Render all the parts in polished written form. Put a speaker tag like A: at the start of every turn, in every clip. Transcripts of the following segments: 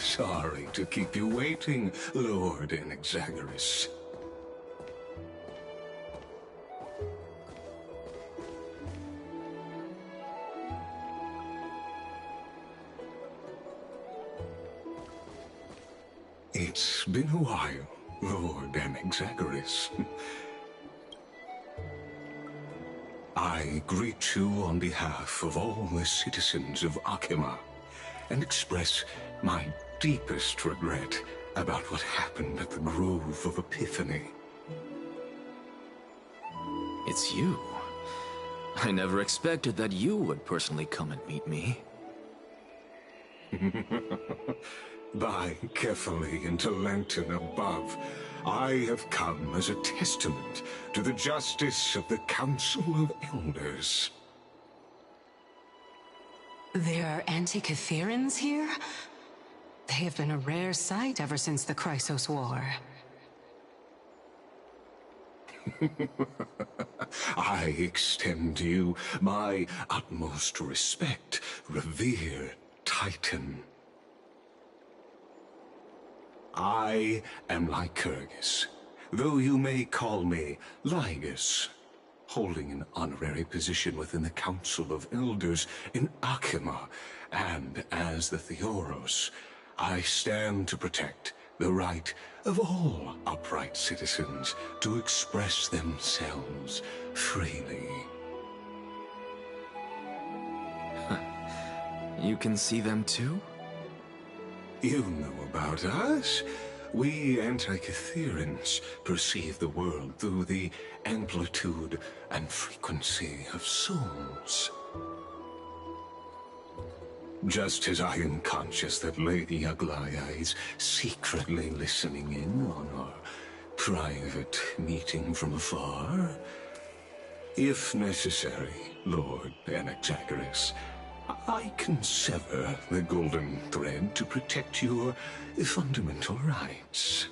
A: Sorry to keep you waiting, Lord Enexagoras. It's been a while, Lord Enexagoras. I greet you on behalf of all the citizens of Akima, and express my deepest regret about what happened at the Grove of Epiphany.
B: It's you. I never expected that you would personally come and meet me.
A: By carefully into Lantern above, I have come as a testament to the justice of the Council of Elders.
C: There are Antikytherans here? They have been a rare sight ever since the Chrysos War.
A: I extend to you my utmost respect, revered Titan. I am Lycurgus, though you may call me Lygus, holding an honorary position within the Council of Elders in Akima, and as the Theoros, I stand to protect the right of all upright citizens to express themselves freely.
B: You can see them too?
A: You know about us. We Antikytherans perceive the world through the amplitude and frequency of souls. Just as I am conscious that Lady Aglaya is secretly listening in on our private meeting from afar, if necessary, Lord Enexagoras, I can sever the golden thread to protect your fundamental rights.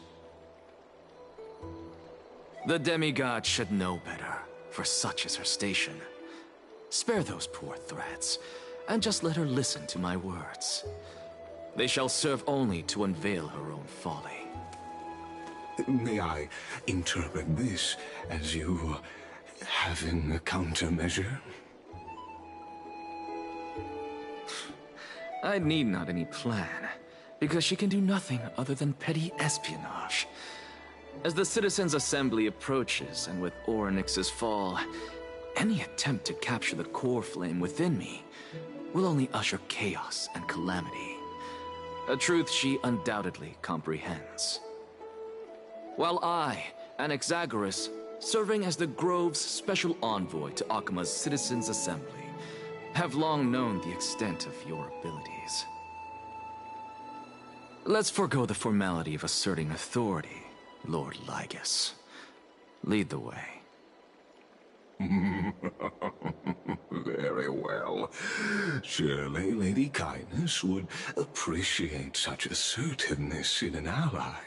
B: The demigod should know better, for such is her station. Spare those poor threats, and just let her listen to my words. They shall serve only to unveil her own folly.
A: May I interpret this as you having a countermeasure?
B: I need not any plan, because she can do nothing other than petty espionage. As the Citizens' Assembly approaches, and with Orynyx's fall, any attempt to capture the core flame within me will only usher chaos and calamity. A truth she undoubtedly comprehends. While I, Enexagoras, serving as the Grove's special envoy to Akima's Citizens' Assembly, have long known the extent of your abilities. Let's forego the formality of asserting authority, Lord Lygus. Lead the way.
A: Very well. Surely Lady Kindness would appreciate such assertiveness in an ally.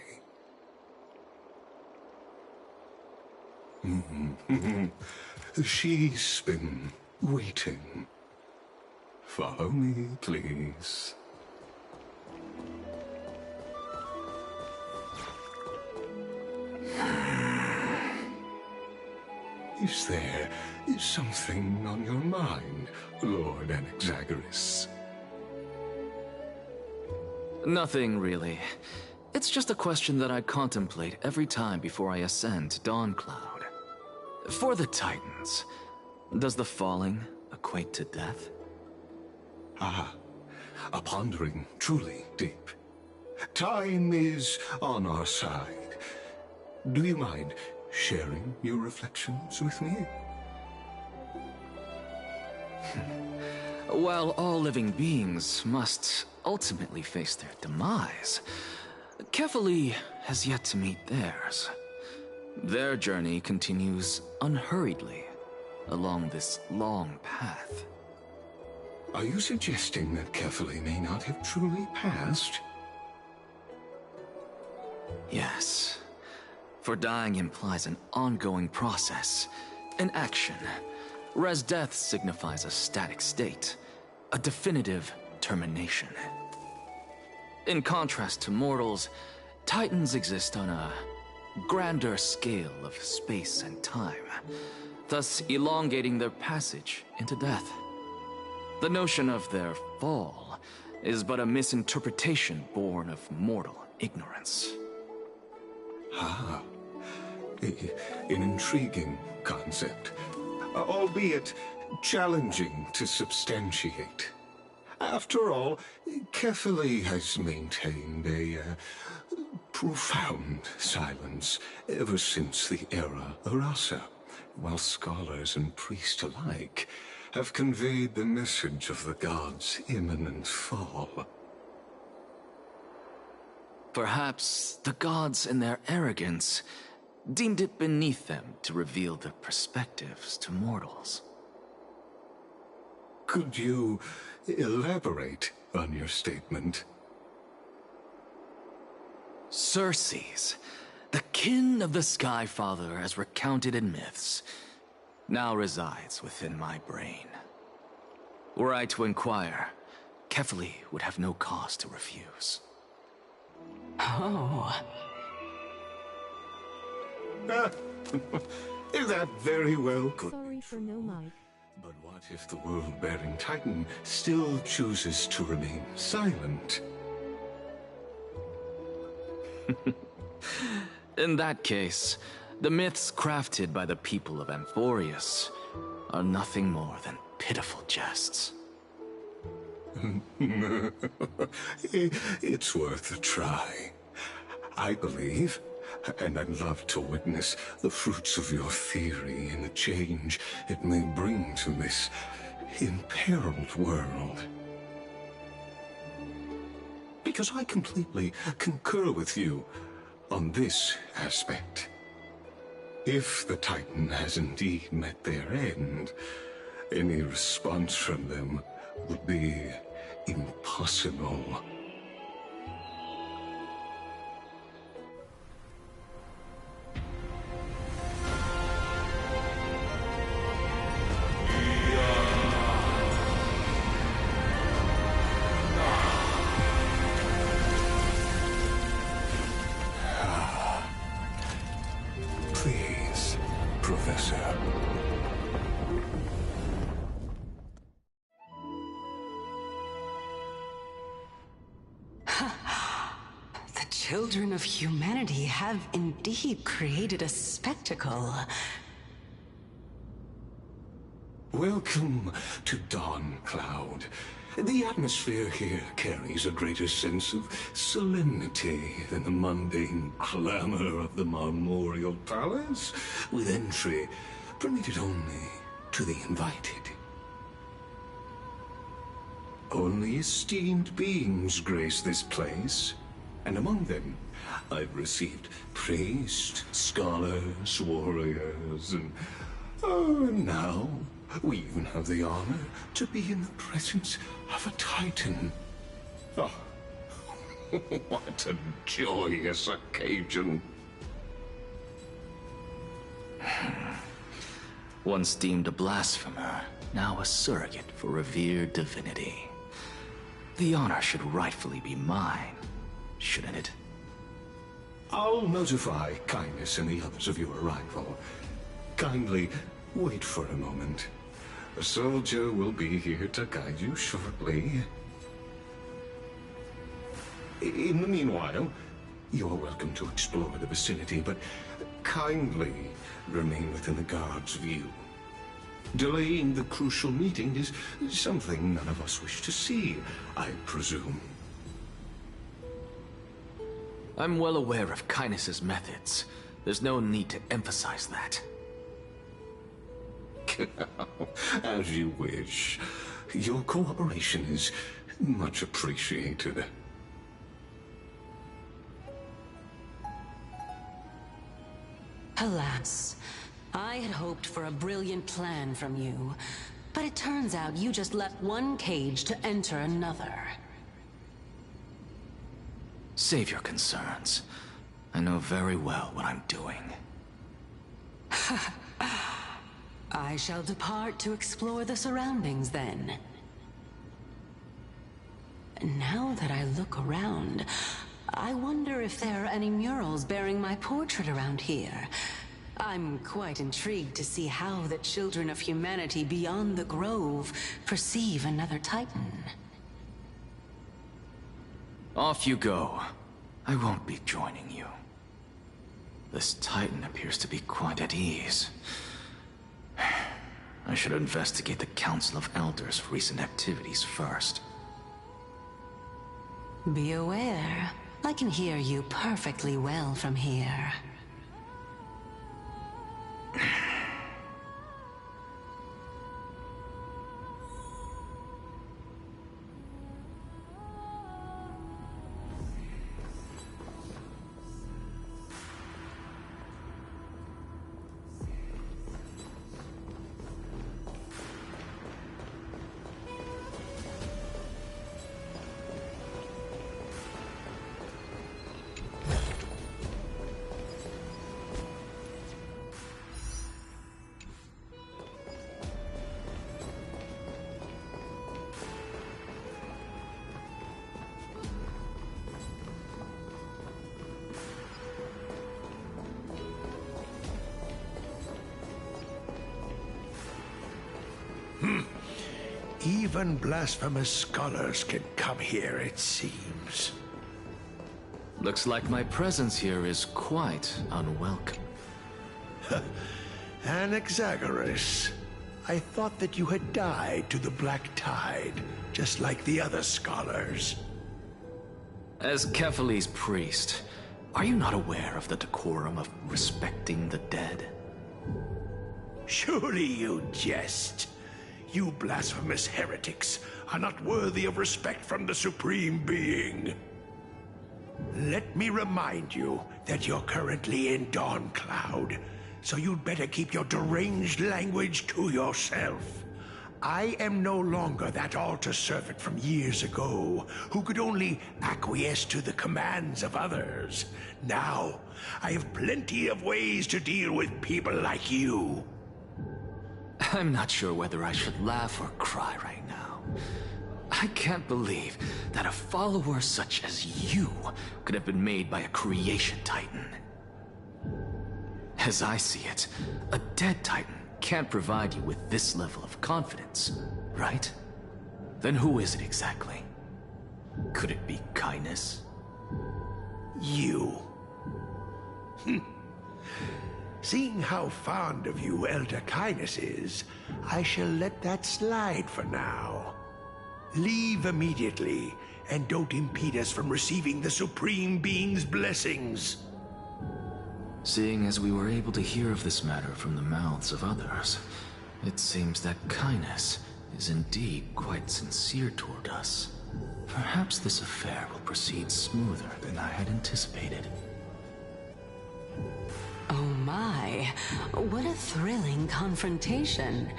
A: She's been waiting. Follow me, please. Is there something on your mind, Lord Enexagoras?
B: Nothing, really. It's just a question that I contemplate every time before I ascend to Dawncloud. For the Titans, does the falling equate to death?
A: Ah, a pondering truly deep. Time is on our side. Do you mind sharing your reflections with me?
B: While all living beings must ultimately face their demise, Kefali has yet to meet theirs. Their journey continues unhurriedly along this long path.
A: Are you suggesting that Kefali may not have truly passed?
B: Yes. For dying implies an ongoing process, an action, whereas death signifies a static state, a definitive termination. In contrast to mortals, Titans exist on a grander scale of space and time, thus elongating their passage into death. The notion of their fall is but a misinterpretation born of mortal ignorance.
A: Ah, an intriguing concept, albeit challenging to substantiate. After all, Kefali has maintained a profound silence ever since the era Arasa, while scholars and priests alike have conveyed the message of the gods' imminent fall.
B: Perhaps the gods, in their arrogance, deemed it beneath them to reveal their perspectives to mortals.
A: Could you elaborate on your statement?
B: Circes, the kin of the Skyfather as recounted in myths, now resides within my brain. Were I to inquire, Kefali would have no cause to refuse.
C: Oh.
A: That very well could
D: Sorry
A: be
D: for
A: true.
D: no mic.
A: But what if the world-bearing Titan still chooses to remain silent?
B: In that case, the myths crafted by the people of Amphorius are nothing more than pitiful jests.
A: It's worth a try. I believe, and I'd love to witness the fruits of your theory and the change it may bring to this imperiled world. Because I completely concur with you on this aspect. If the Titan has indeed met their end, any response from them would be impossible. Please, Professor.
C: The children of humanity have indeed created a spectacle.
A: Welcome to Dawn Cloud. The atmosphere here carries a greater sense of solemnity than the mundane clamor of the Memorial Palace, with entry permitted only to the invited. Only esteemed beings grace this place, and among them I've received priests, scholars, warriors, and now we even have the honor to be in the presence of a Titan. Oh, what a joyous occasion.
B: Once deemed a blasphemer, now a surrogate for revered divinity. The honor should rightfully be mine, shouldn't it?
A: I'll notify Kindness and the others of your arrival. Kindly wait for a moment. A soldier will be here to guide you shortly. In the meanwhile, you're welcome to explore the vicinity, but kindly remain within the guard's view. Delaying the crucial meeting is something none of us wish to see, I presume.
B: I'm well aware of Kindness's methods. There's no need to emphasize that.
A: As you wish. Your cooperation is much appreciated.
C: Alas, I had hoped for a brilliant plan from you, but it turns out you just left one cage to enter another.
B: Save your concerns. I know very well what I'm doing.
C: I shall depart to explore the surroundings then. Now that I look around, I wonder if there are any murals bearing my portrait around here. I'm quite intrigued to see how the children of humanity beyond the Grove perceive another Titan.
B: Off you go. I won't be joining you. This Titan appears to be quite at ease. I should investigate the Council of Elders' recent activities first.
C: Be aware. I can hear you perfectly well from here.
D: Even blasphemous scholars can come here, it seems.
B: Looks like my presence here is quite unwelcome.
D: Anaxagoras, I thought that you had died to the Black Tide, just like the other scholars.
B: As Kephales's priest, are you not aware of the decorum of respecting the dead?
D: Surely you jest. You blasphemous heretics are not worthy of respect from the Supreme Being. Let me remind you that you're currently in Dawn Cloud, so you'd better keep your deranged language to yourself. I am no longer that altar servant from years ago, who could only acquiesce to the commands of others. Now, I have plenty of ways to deal with people like you.
B: I'm not sure whether I should laugh or cry right now. I can't believe that a follower such as you could have been made by a creation Titan. As I see it, a dead Titan can't provide you with this level of confidence, right? Then who is it exactly? Could it be kindness?
D: You. Seeing how fond of you Elder Kindness is, I shall let that slide for now. Leave immediately, and don't impede us from receiving the Supreme Being's blessings.
B: Seeing as we were able to hear of this matter from the mouths of others, it seems that kindness is indeed quite sincere toward us. Perhaps this affair will proceed smoother than I had anticipated.
C: Oh my, what a thrilling confrontation.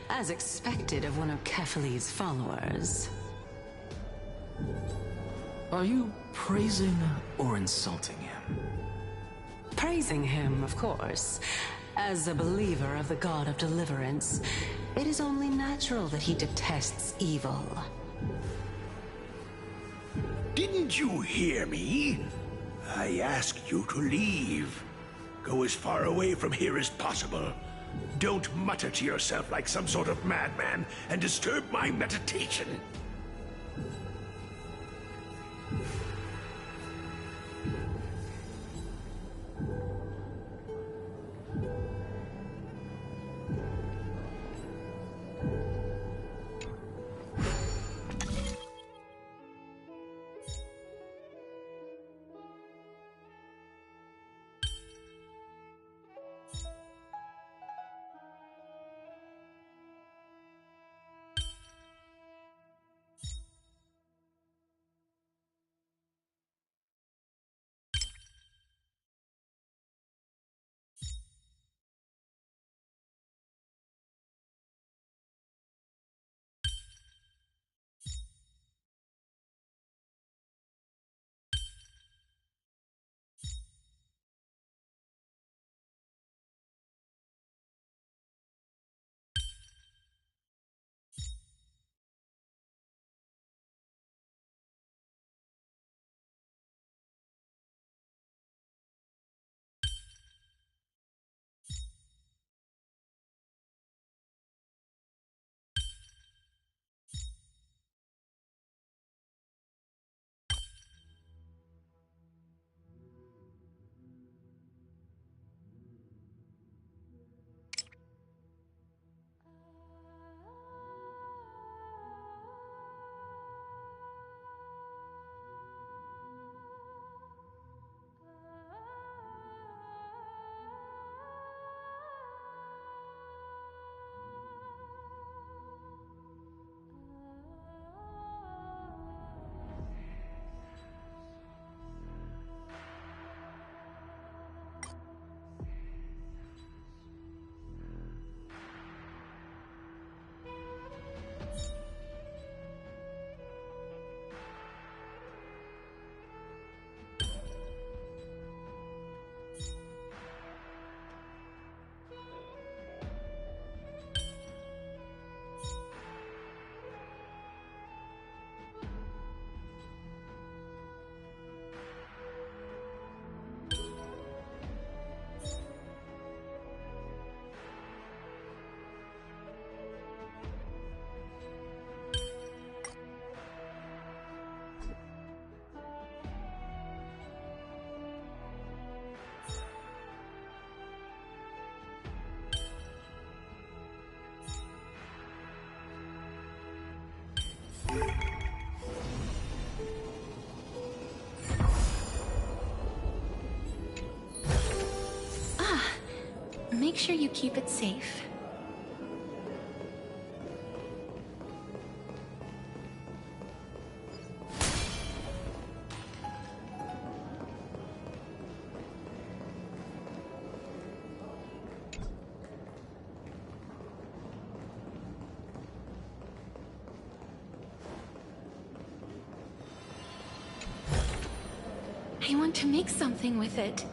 C: As expected of one of Kephales's followers.
B: Are you praising or insulting him?
C: Praising him, of course. As a believer of the God of Deliverance, it is only natural that he detests evil.
D: Didn't you hear me? I asked you to leave. Go as far away from here as possible. Don't mutter to yourself like some sort of madman and disturb my meditation.
E: make sure you keep it safe. I want to make something with it.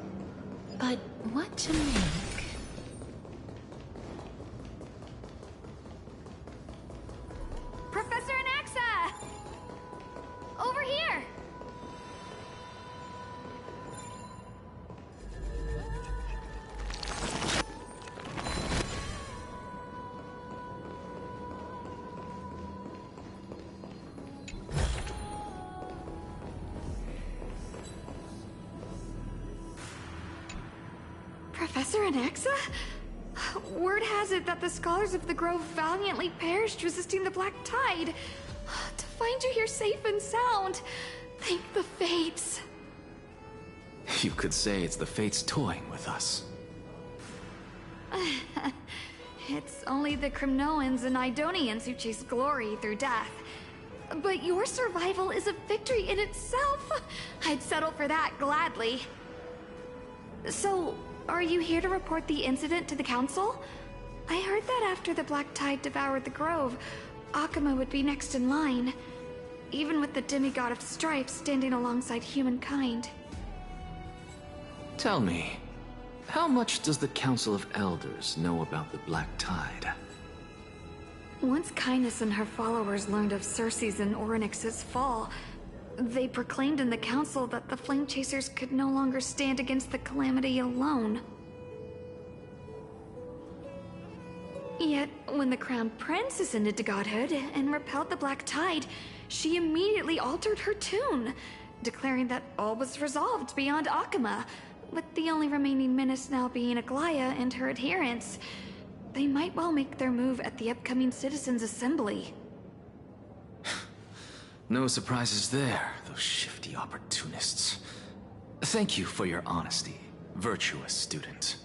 E: But what to make?
F: Professor Anaxa! Over here! Professor Anaxa? Word has it that the scholars of the Grove valiantly perished resisting the Black Tide. To find you here safe and sound, thank the Fates.
B: You could say it's the Fates toying with us.
F: It's only the Crimnoans and Idonians who chase glory through death. But your survival is a victory in itself. I'd settle for that gladly. So, are you here to report the incident to the Council? I heard that after the Black Tide devoured the Grove, Akuma would be next in line, even with the demigod of strife standing alongside humankind.
B: Tell me, how much does the Council of Elders know about the Black Tide?
F: Once Kindness and her followers learned of Circe's and Orynyx's fall, they proclaimed in the council that the Flame Chasers could no longer stand against the calamity alone. Yet, when the Crown Prince ascended to godhood and repelled the Black Tide, she immediately altered her tune, declaring that all was resolved beyond Akuma, with the only remaining menace now being Aglaya and her adherents. They might well make their move at the upcoming Citizens' Assembly.
B: No surprises there, those shifty opportunists. Thank you for your honesty, virtuous student.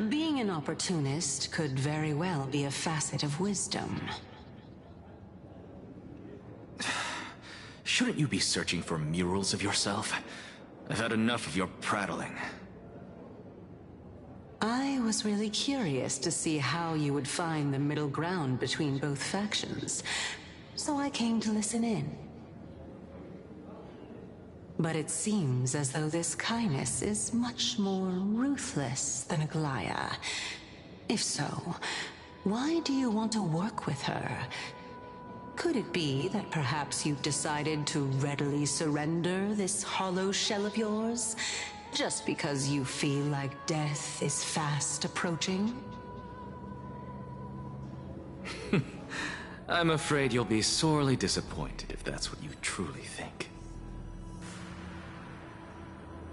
C: Being an opportunist could very well be a facet of wisdom.
B: Shouldn't you be searching for murals of yourself? I've had enough of your prattling.
C: I was really curious to see how you would find the middle ground between both factions, so I came to listen in. But it seems as though this Kindness is much more ruthless than Aglaya. If so, why do you want to work with her? Could it be that perhaps you've decided to readily surrender this hollow shell of yours, just because you feel like death is fast approaching?
B: I'm afraid you'll be sorely disappointed if that's what you truly think.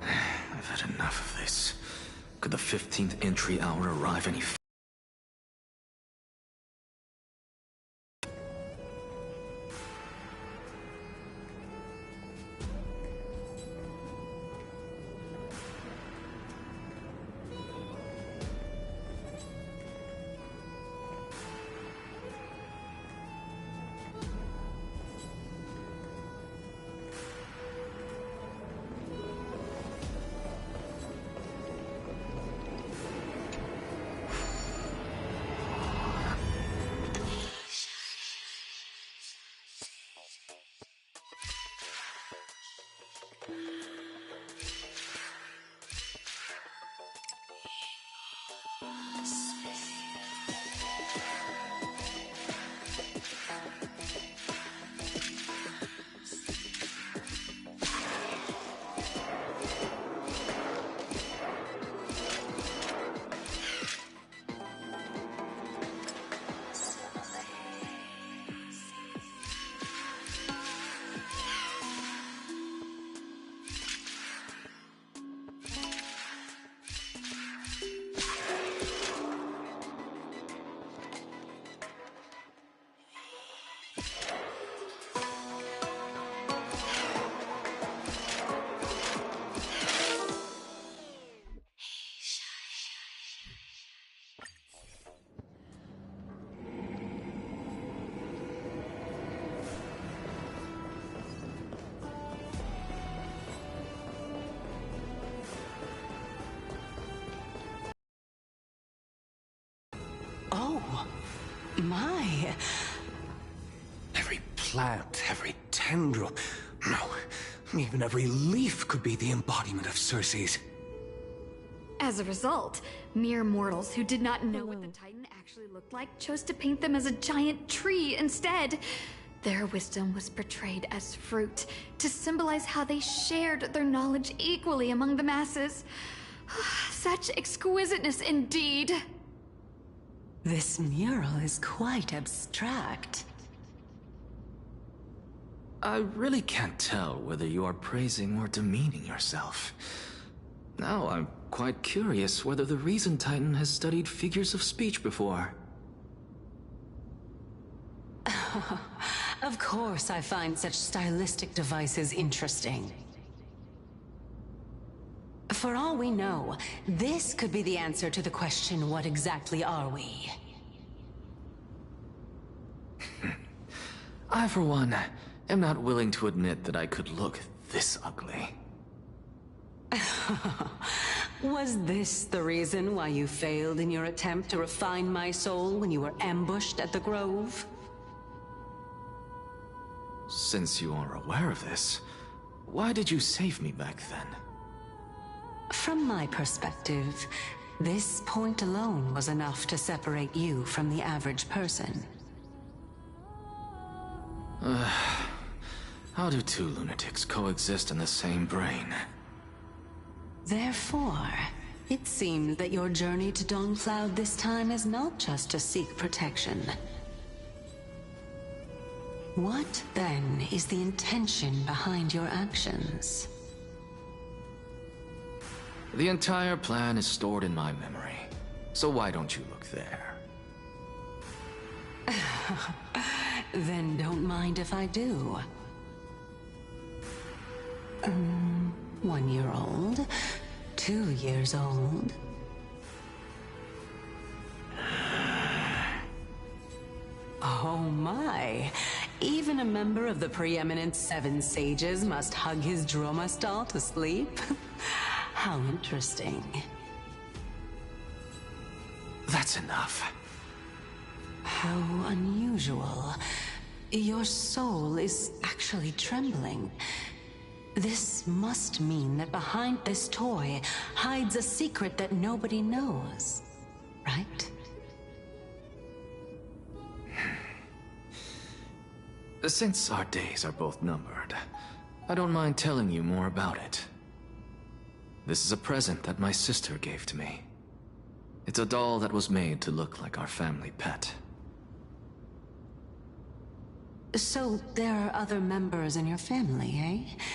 B: I've had enough of this. Could the 15th entry hour arrive any
G: Every plant, every tendril, no, even every leaf could be the embodiment of Circe's.
F: As a result, mere mortals who did not know what the Titan actually looked like chose to paint them as a giant tree instead. Their wisdom was portrayed as fruit, to symbolize how they shared their knowledge equally among the masses. Such exquisiteness indeed.
C: This mural is quite abstract.
B: I really can't tell whether you are praising or demeaning yourself. Now I'm quite curious whether the Reason Titan has studied figures of speech before.
C: Of course I find such stylistic devices interesting. For all we know, this could be the answer to the question, what exactly are we?
B: I, for one, am not willing to admit that I could look this ugly.
C: Was this the reason why you failed in your attempt to refine my soul when you were ambushed at the Grove?
B: Since you are aware of this, why did you save me back then?
C: From my perspective, this point alone was enough to separate you from the average person.
B: How do two lunatics coexist in the same brain?
C: Therefore, it seems that your journey to Dawncloud this time is not just to seek protection. What, then, is the intention behind your actions?
B: The entire plan is stored in my memory, so why don't you look there?
C: Then don't mind if I do. 1 year old, 2 years old. Oh my! Even a member of the preeminent 7 sages must hug his droma stall to sleep? How interesting.
B: That's enough.
C: How unusual. Your soul is actually trembling. This must mean that behind this toy hides a secret that nobody knows, right?
B: Since our days are both numbered, I don't mind telling you more about it. This is a present that my sister gave to me. It's a doll that was made to look like our family pet.
C: So there are other members in your family, eh?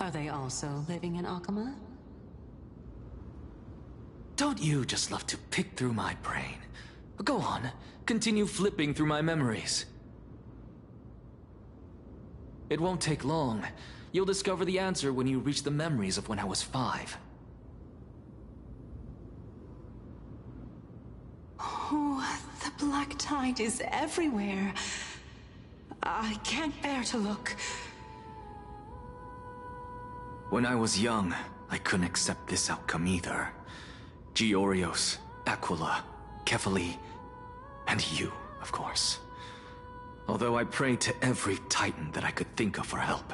C: Are they also living in Akama?
B: Don't you just love to pick through my brain? Go on, continue flipping through my memories. It won't take long. You'll discover the answer when you reach the memories of when I was 5.
C: Oh, the black tide is everywhere. I can't bear to look.
B: When I was young, I couldn't accept this outcome either. Georios, Aquila, Kefali, and you, of course. Although I prayed to every Titan that I could think of for help,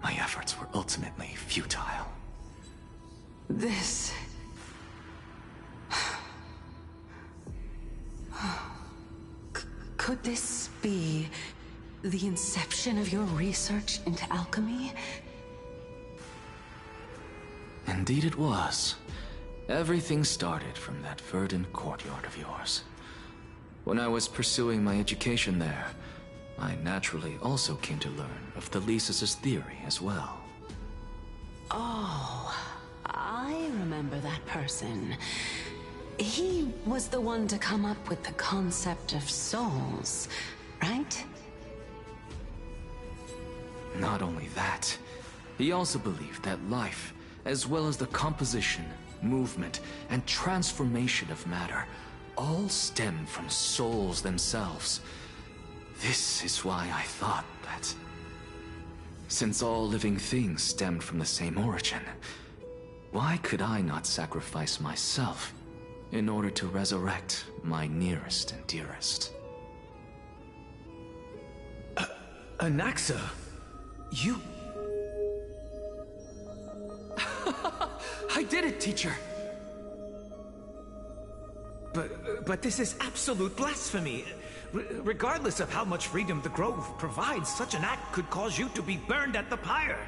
B: my efforts were ultimately futile.
C: This... Could this be the inception of your research into alchemy?
B: Indeed it was. Everything started from that verdant courtyard of yours. When I was pursuing my education there, I naturally also came to learn of the Thesis' theory as well.
C: Oh, I remember that person. He was the one to come up with the concept of souls, right?
B: Not only that, he also believed that life, as well as the composition, movement, and transformation of matter, all stem from souls themselves. This is why I thought that, since all living things stemmed from the same origin, why could I not sacrifice myself in order to resurrect my nearest and dearest?
G: Anaxa, you...
B: I did it, teacher!
H: But this is absolute blasphemy. Regardless of how much freedom the Grove provides, such an act could cause you to be burned at the pyre.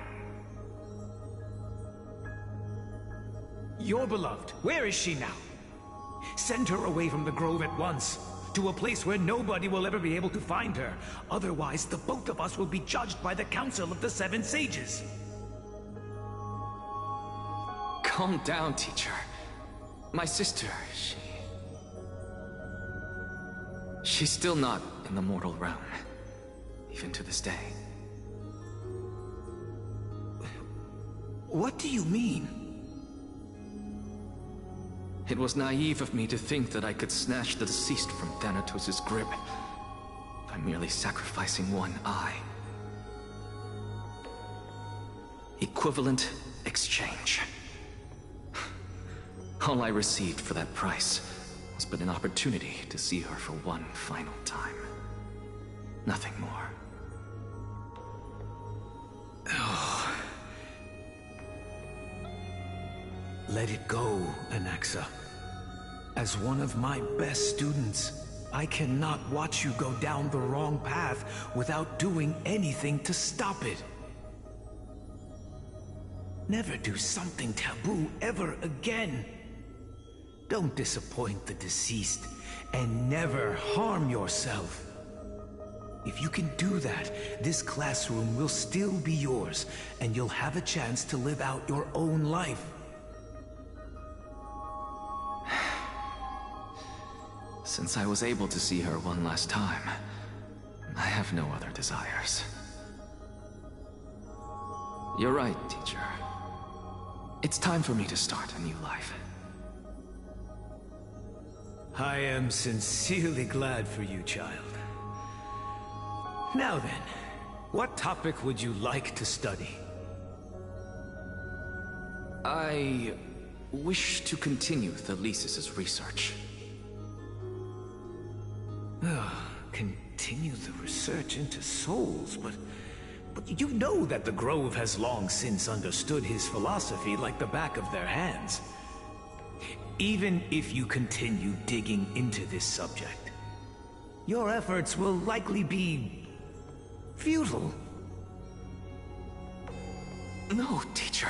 H: Your beloved, where is she now? Send her away from the Grove at once, to a place where nobody will ever be able to find her. Otherwise, the both of us will be judged by the Council of the Seven Sages.
B: Calm down, teacher. My sister, she's still not in the mortal realm, even to this day.
H: What do you mean?
B: It was naive of me to think that I could snatch the deceased from Thanatos' grip by merely sacrificing one eye. Equivalent exchange. All I received for that price was but an opportunity to see her for one final time. Nothing more.
H: Oh. Let it go, Anaxa. As one of my best students, I cannot watch you go down the wrong path without doing anything to stop it. Never do something taboo ever again. Don't disappoint the deceased, and never harm yourself. If you can do that, this classroom will still be yours, and you'll have a chance to live out your own life.
B: Since I was able to see her one last time, I have no other desires. You're right, teacher. It's time for me to start a new life.
H: I am sincerely glad for you, child. Now then, what topic would you like to study?
B: I wish to continue Thalesis' research.
H: Continue the research into souls, but you know that the Grove has long since understood his philosophy like the back of their hands. Even if you continue digging into this subject, your efforts will likely be futile.
B: No, teacher.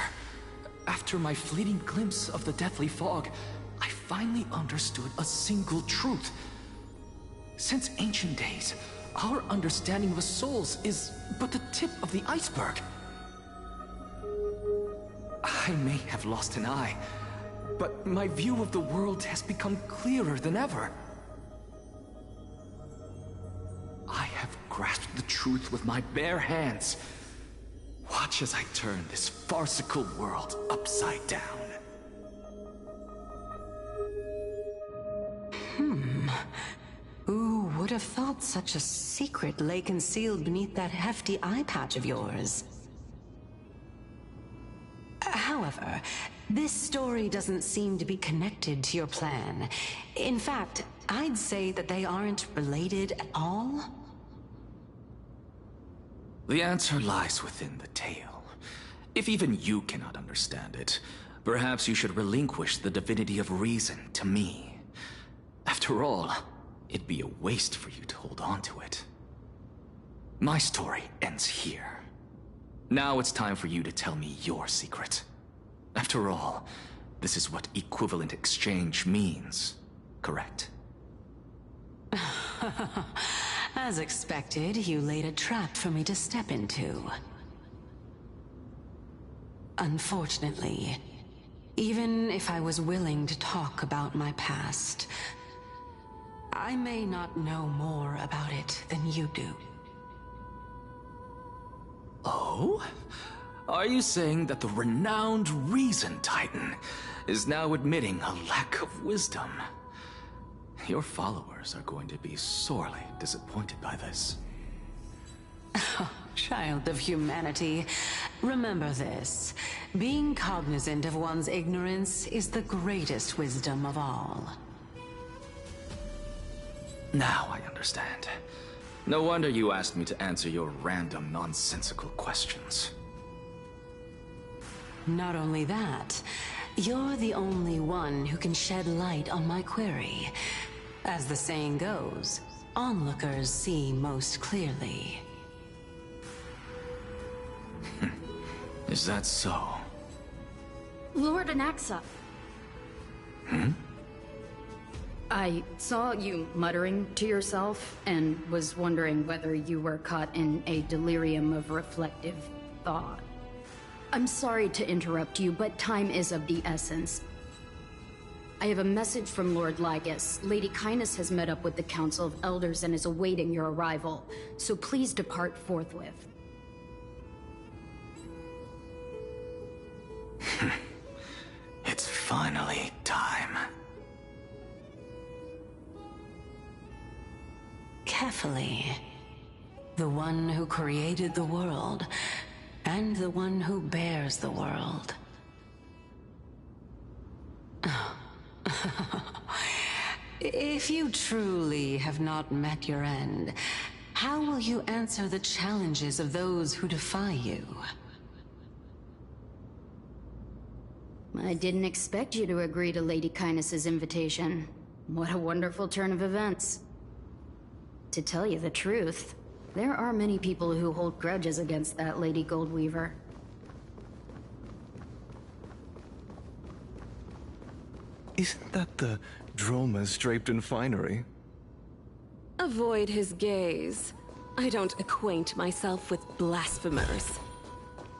B: After my fleeting glimpse of the deathly fog, I finally understood a single truth. Since ancient days, our understanding of the souls is but the tip of the iceberg. I may have lost an eye, but my view of the world has become clearer than ever. I have grasped the truth with my bare hands. Watch as I turn this farcical world upside down.
C: Who would have thought such a secret lay concealed beneath that hefty eye patch of yours? However, this story doesn't seem to be connected to your plan. In fact, I'd say that they aren't related at all.
B: The answer lies within the tale. If even you cannot understand it, perhaps you should relinquish the divinity of reason to me. After all, it'd be a waste for you to hold on to it. My story ends here. Now it's time for you to tell me your secret. After all, this is what equivalent exchange means, correct?
C: As expected, you laid a trap for me to step into. Unfortunately, even if I was willing to talk about my past, I may not know more about it than you do.
B: Oh? Are you saying that the renowned Reason Titan is now admitting a lack of wisdom? Your followers are going to be sorely disappointed by this.
C: Child of humanity, remember this. Being cognizant of one's ignorance is the greatest wisdom of all.
B: Now I understand. No wonder you asked me to answer your random, nonsensical questions.
C: Not only that, you're the only one who can shed light on my query. As the saying goes, onlookers see most clearly.
B: Is that so?
I: Lord Anaxa.
B: Hmm?
I: I saw you muttering to yourself and was wondering whether you were caught in a delirium of reflective thought. I'm sorry to interrupt you, but time is of the essence. I have a message from Lord Lygus. Lady Kindness has met up with the Council of Elders and is awaiting your arrival, so please depart forthwith.
B: It's finally time.
C: Carefully. The one who created the world, and the one who bears the world. If you truly have not met your end, how will you answer the challenges of those who defy you?
I: I didn't expect you to agree to Lady Kindness's invitation. What a wonderful turn of events. To tell you the truth, there are many people who hold grudges against that Lady Goldweaver.
J: Isn't that the dromas draped in finery?
K: Avoid his gaze. I don't acquaint myself with blasphemers.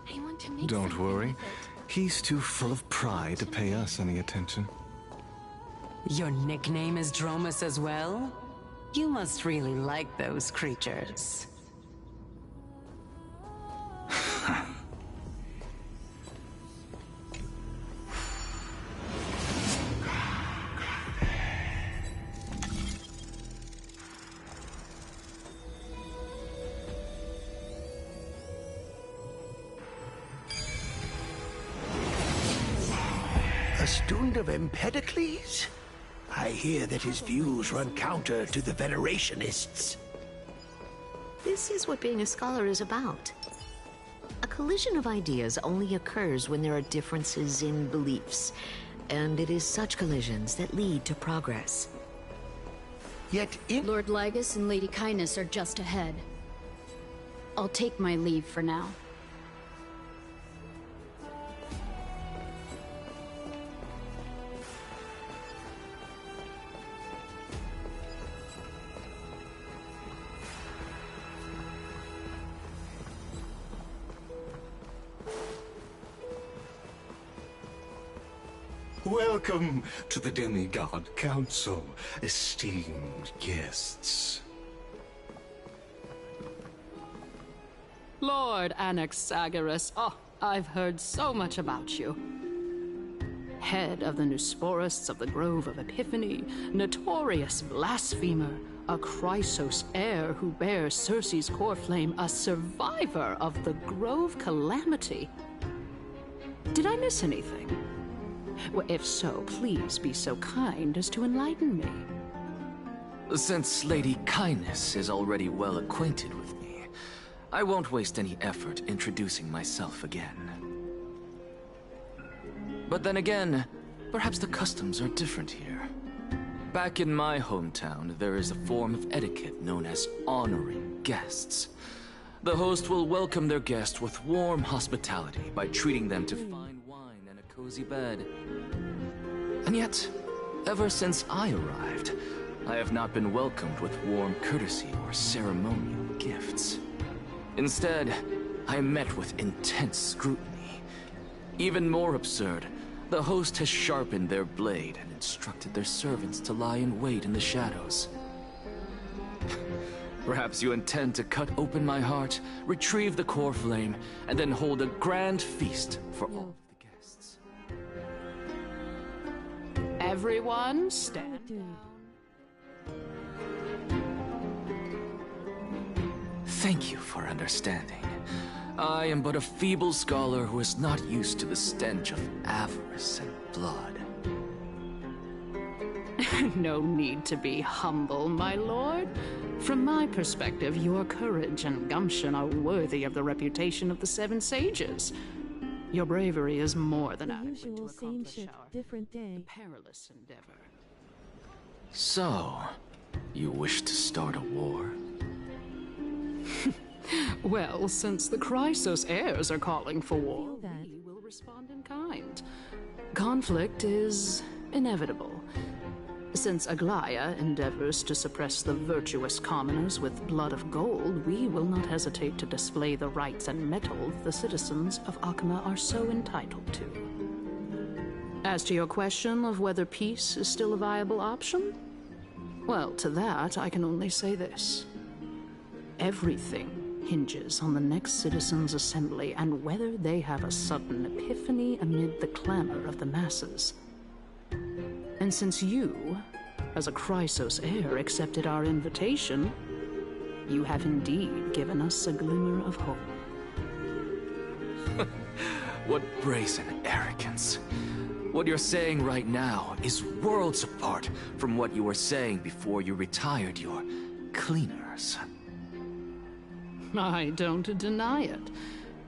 E: I want to make
J: Don't
E: something
J: worry.
E: with it.
J: He's too full of pride to pay us any attention.
C: Your nickname is Dromus as well? You must really like those creatures.
D: A student of Empedocles? I hear that his views run counter to the Venerationists.
L: This is what being a scholar is about. A collision of ideas only occurs when there are differences in beliefs, and it is such collisions that lead to progress.
D: Yet in...
I: Lord Lygus and Lady Kindness are just ahead. I'll take my leave for now.
A: Welcome to the Demigod Council, esteemed guests.
M: Lord Anaxagoras, oh, I've heard so much about you. Head of the Nusporists of the Grove of Epiphany, notorious blasphemer, a Chrysos heir who bears Circe's core flame, a survivor of the Grove Calamity. Did I miss anything? Well, if so, please be so kind as to enlighten me.
B: Since Lady Kindness is already well acquainted with me, I won't waste any effort introducing myself again. But then again, perhaps the customs are different here. Back in my hometown, there is a form of etiquette known as honoring guests. The host will welcome their guest with warm hospitality by treating them to fine wine and a cozy bed. And yet, ever since I arrived, I have not been welcomed with warm courtesy or ceremonial gifts. Instead, I am met with intense scrutiny. Even more absurd, the host has sharpened their blade and instructed their servants to lie in wait in the shadows. Perhaps you intend to cut open my heart, retrieve the core flame, and then hold a grand feast for all of the guests.
M: Everyone, stand down.
B: Thank you for understanding. I am but a feeble scholar who is not used to the stench of avarice and blood.
M: No need to be humble, my lord. From my perspective, your courage and gumption are worthy of the reputation of the Seven Sages. Your bravery is more than adequate to accomplish our perilous endeavor.
B: So, you wish to start a war?
M: Well, since the Chrysos heirs are calling for war, we will respond in kind. Conflict is inevitable. Since Aglaya endeavors to suppress the virtuous commoners with blood of gold, we will not hesitate to display the rights and mettle the citizens of Akama are so entitled to. As to your question of whether peace is still a viable option, well, to that I can only say this. Everything hinges on the next citizens' assembly and whether they have a sudden epiphany amid the clamor of the masses. And since you, as a Chrysos heir, accepted our invitation, you have indeed given us a glimmer of hope.
B: What brazen arrogance. What you're saying right now is worlds apart from what you were saying before you retired your cleaners.
M: I don't deny it.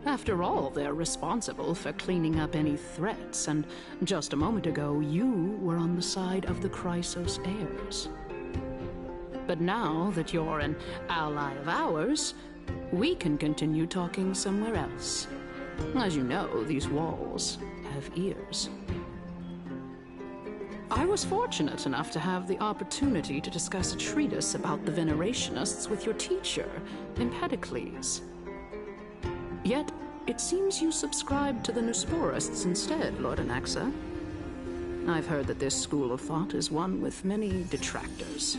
M: After all, they're responsible for cleaning up any threats, and just a moment ago, you were on the side of the Chrysos heirs. But now that you're an ally of ours, we can continue talking somewhere else. As you know, these walls have ears. I was fortunate enough to have the opportunity to discuss a treatise about the Venerationists with your teacher, Empedocles. Yet, it seems you subscribe to the Nusporists instead, Lord Anaxa. I've heard that this school of thought is one with many detractors.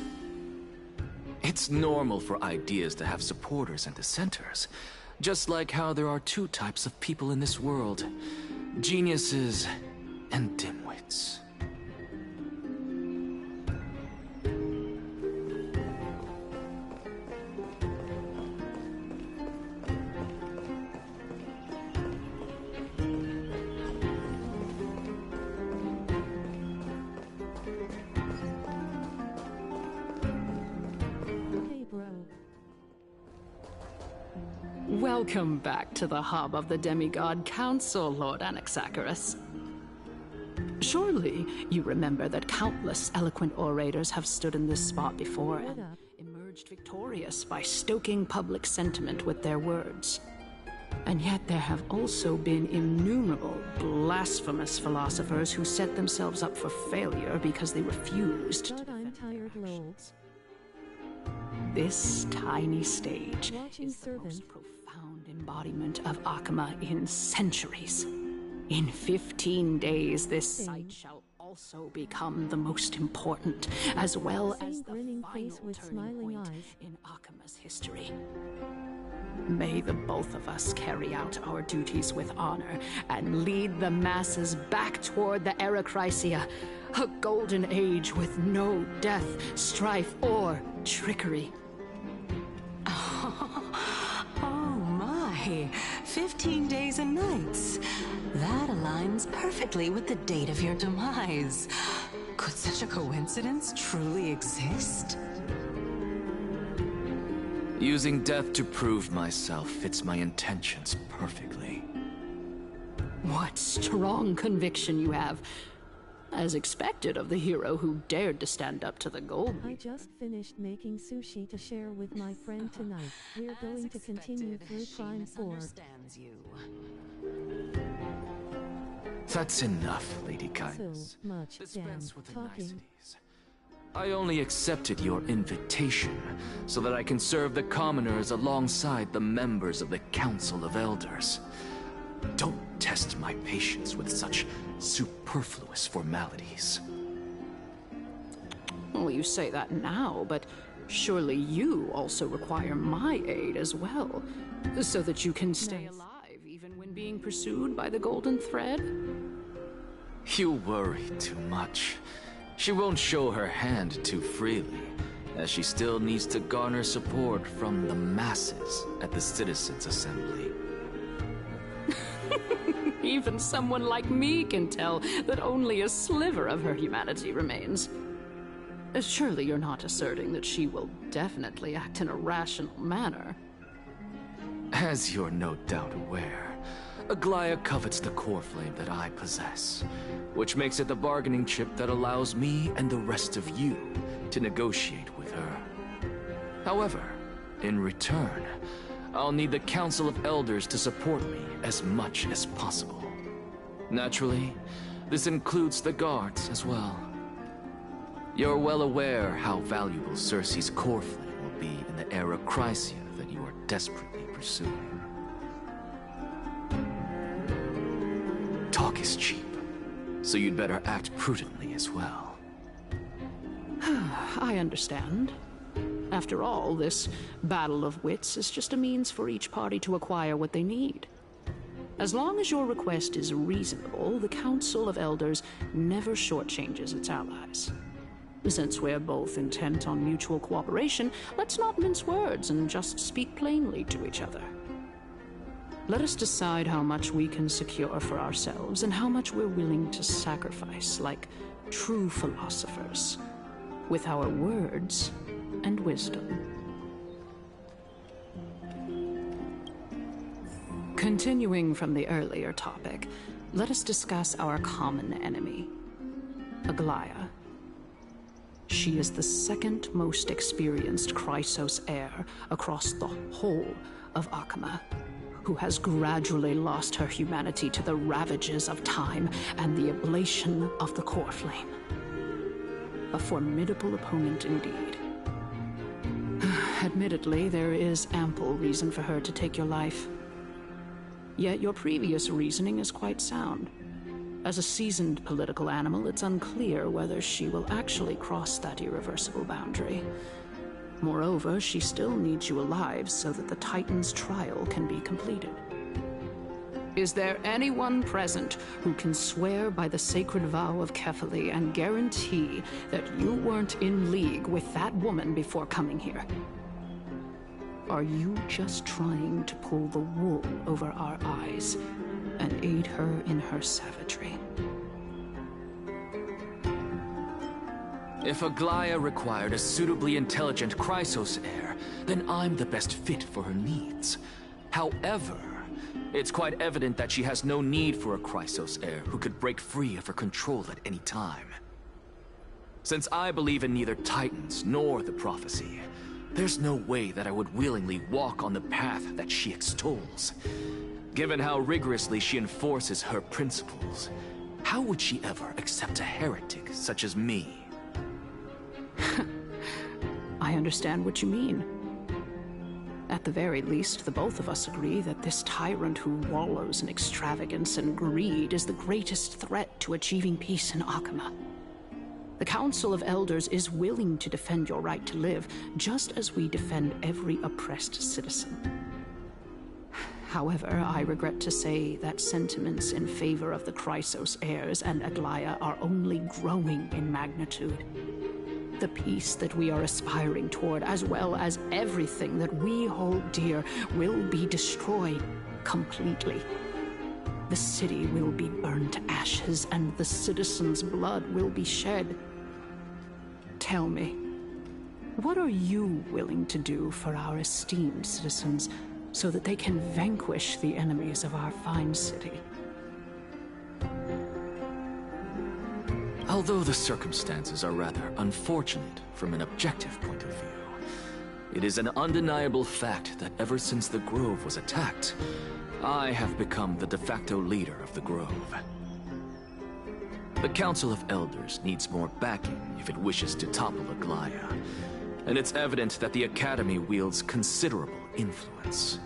B: It's normal for ideas to have supporters and dissenters, just like how there are two types of people in this world: geniuses and dimwits.
M: Welcome back to the hub of the Demigod Council, Lord Anaxagoras. Surely you remember that countless eloquent orators have stood in this spot before and emerged victorious by stoking public sentiment with their words. And yet there have also been innumerable blasphemous philosophers who set themselves up for failure because they refused to defend their actions. This tiny stage is the most profound embodiment of Akama in centuries. In 15 days, this site shall also become the most important, as well as the final turning point in Akama's history. May the both of us carry out our duties with honor and lead the masses back toward the Erechrysia, a golden age with no death, strife, or trickery.
C: Oh my, 15 days and nights. That aligns perfectly with the date of your demise. Could such a coincidence truly exist?
B: Using death to prove myself fits my intentions perfectly.
M: What strong conviction you have. As expected of the hero who dared to stand up to the gold.
N: I just finished making sushi to share with my friend tonight. We're going to continue through Prime 4.
B: That's enough, Lady Kindness.
N: So much
B: Dispense with the
N: talking.
B: niceties. I only accepted your invitation so that I can serve the commoners alongside the members of the Council of Elders. Don't test my patience with such superfluous formalities.
M: Well, you say that now, but surely you also require my aid as well, so that you can stay alive even when being pursued by the Golden Thread?
B: You worry too much. She won't show her hand too freely, as she still needs to garner support from the masses at the Citizens' Assembly.
M: Even someone like me can tell that only a sliver of her humanity remains. Surely you're not asserting that she will definitely act in a rational manner.
B: As you're no doubt aware, Aglaia covets the core flame that I possess, which makes it the bargaining chip that allows me and the rest of you to negotiate with her. However, in return, I'll need the Council of Elders to support me as much as possible. Naturally, this includes the guards as well. You're well aware how valuable Cersei's core flame will be in the era Chrysia that you are desperately pursuing. Talk is cheap, so you'd better act prudently as well.
M: I understand. After all, this battle of wits is just a means for each party to acquire what they need. As long as your request is reasonable, the Council of Elders never shortchanges its allies. Since we're both intent on mutual cooperation, let's not mince words and just speak plainly to each other. Let us decide how much we can secure for ourselves and how much we're willing to sacrifice, like true philosophers, with our words and wisdom. Continuing from the earlier topic, let us discuss our common enemy, Aglaia. She is the second most experienced Chrysos heir across the whole of Akama, who has gradually lost her humanity to the ravages of time and the ablation of the core flame. A formidable opponent indeed. Admittedly, there is ample reason for her to take your life. Yet your previous reasoning is quite sound. As a seasoned political animal, it's unclear whether she will actually cross that irreversible boundary. Moreover, she still needs you alive so that the Titan's trial can be completed. Is there anyone present who can swear by the sacred vow of Kefali and guarantee that you weren't in league with that woman before coming here? Are you just trying to pull the wool over our eyes and aid her in her savagery?
B: If Aglaia required a suitably intelligent Chrysos heir, then I'm the best fit for her needs. However, it's quite evident that she has no need for a Chrysos heir who could break free of her control at any time. Since I believe in neither Titans nor the prophecy, there's no way that I would willingly walk on the path that she extols. Given how rigorously she enforces her principles, how would she ever accept a heretic such as me?
M: I understand what you mean. At the very least, the both of us agree that this tyrant who wallows in extravagance and greed is the greatest threat to achieving peace in Akama. The Council of Elders is willing to defend your right to live, just as we defend every oppressed citizen. However, I regret to say that sentiments in favor of the Chrysos heirs and Aglaia are only growing in magnitude. The peace that we are aspiring toward, as well as everything that we hold dear, will be destroyed completely. The city will be burned to ashes, and the citizens' blood will be shed. Tell me, what are you willing to do for our esteemed citizens so that they can vanquish the enemies of our fine city?
B: Although the circumstances are rather unfortunate from an objective point of view, it is an undeniable fact that ever since the Grove was attacked, I have become the de facto leader of the Grove. The Council of Elders needs more backing if it wishes to topple Aglaia, and it's evident that the Academy wields considerable influence.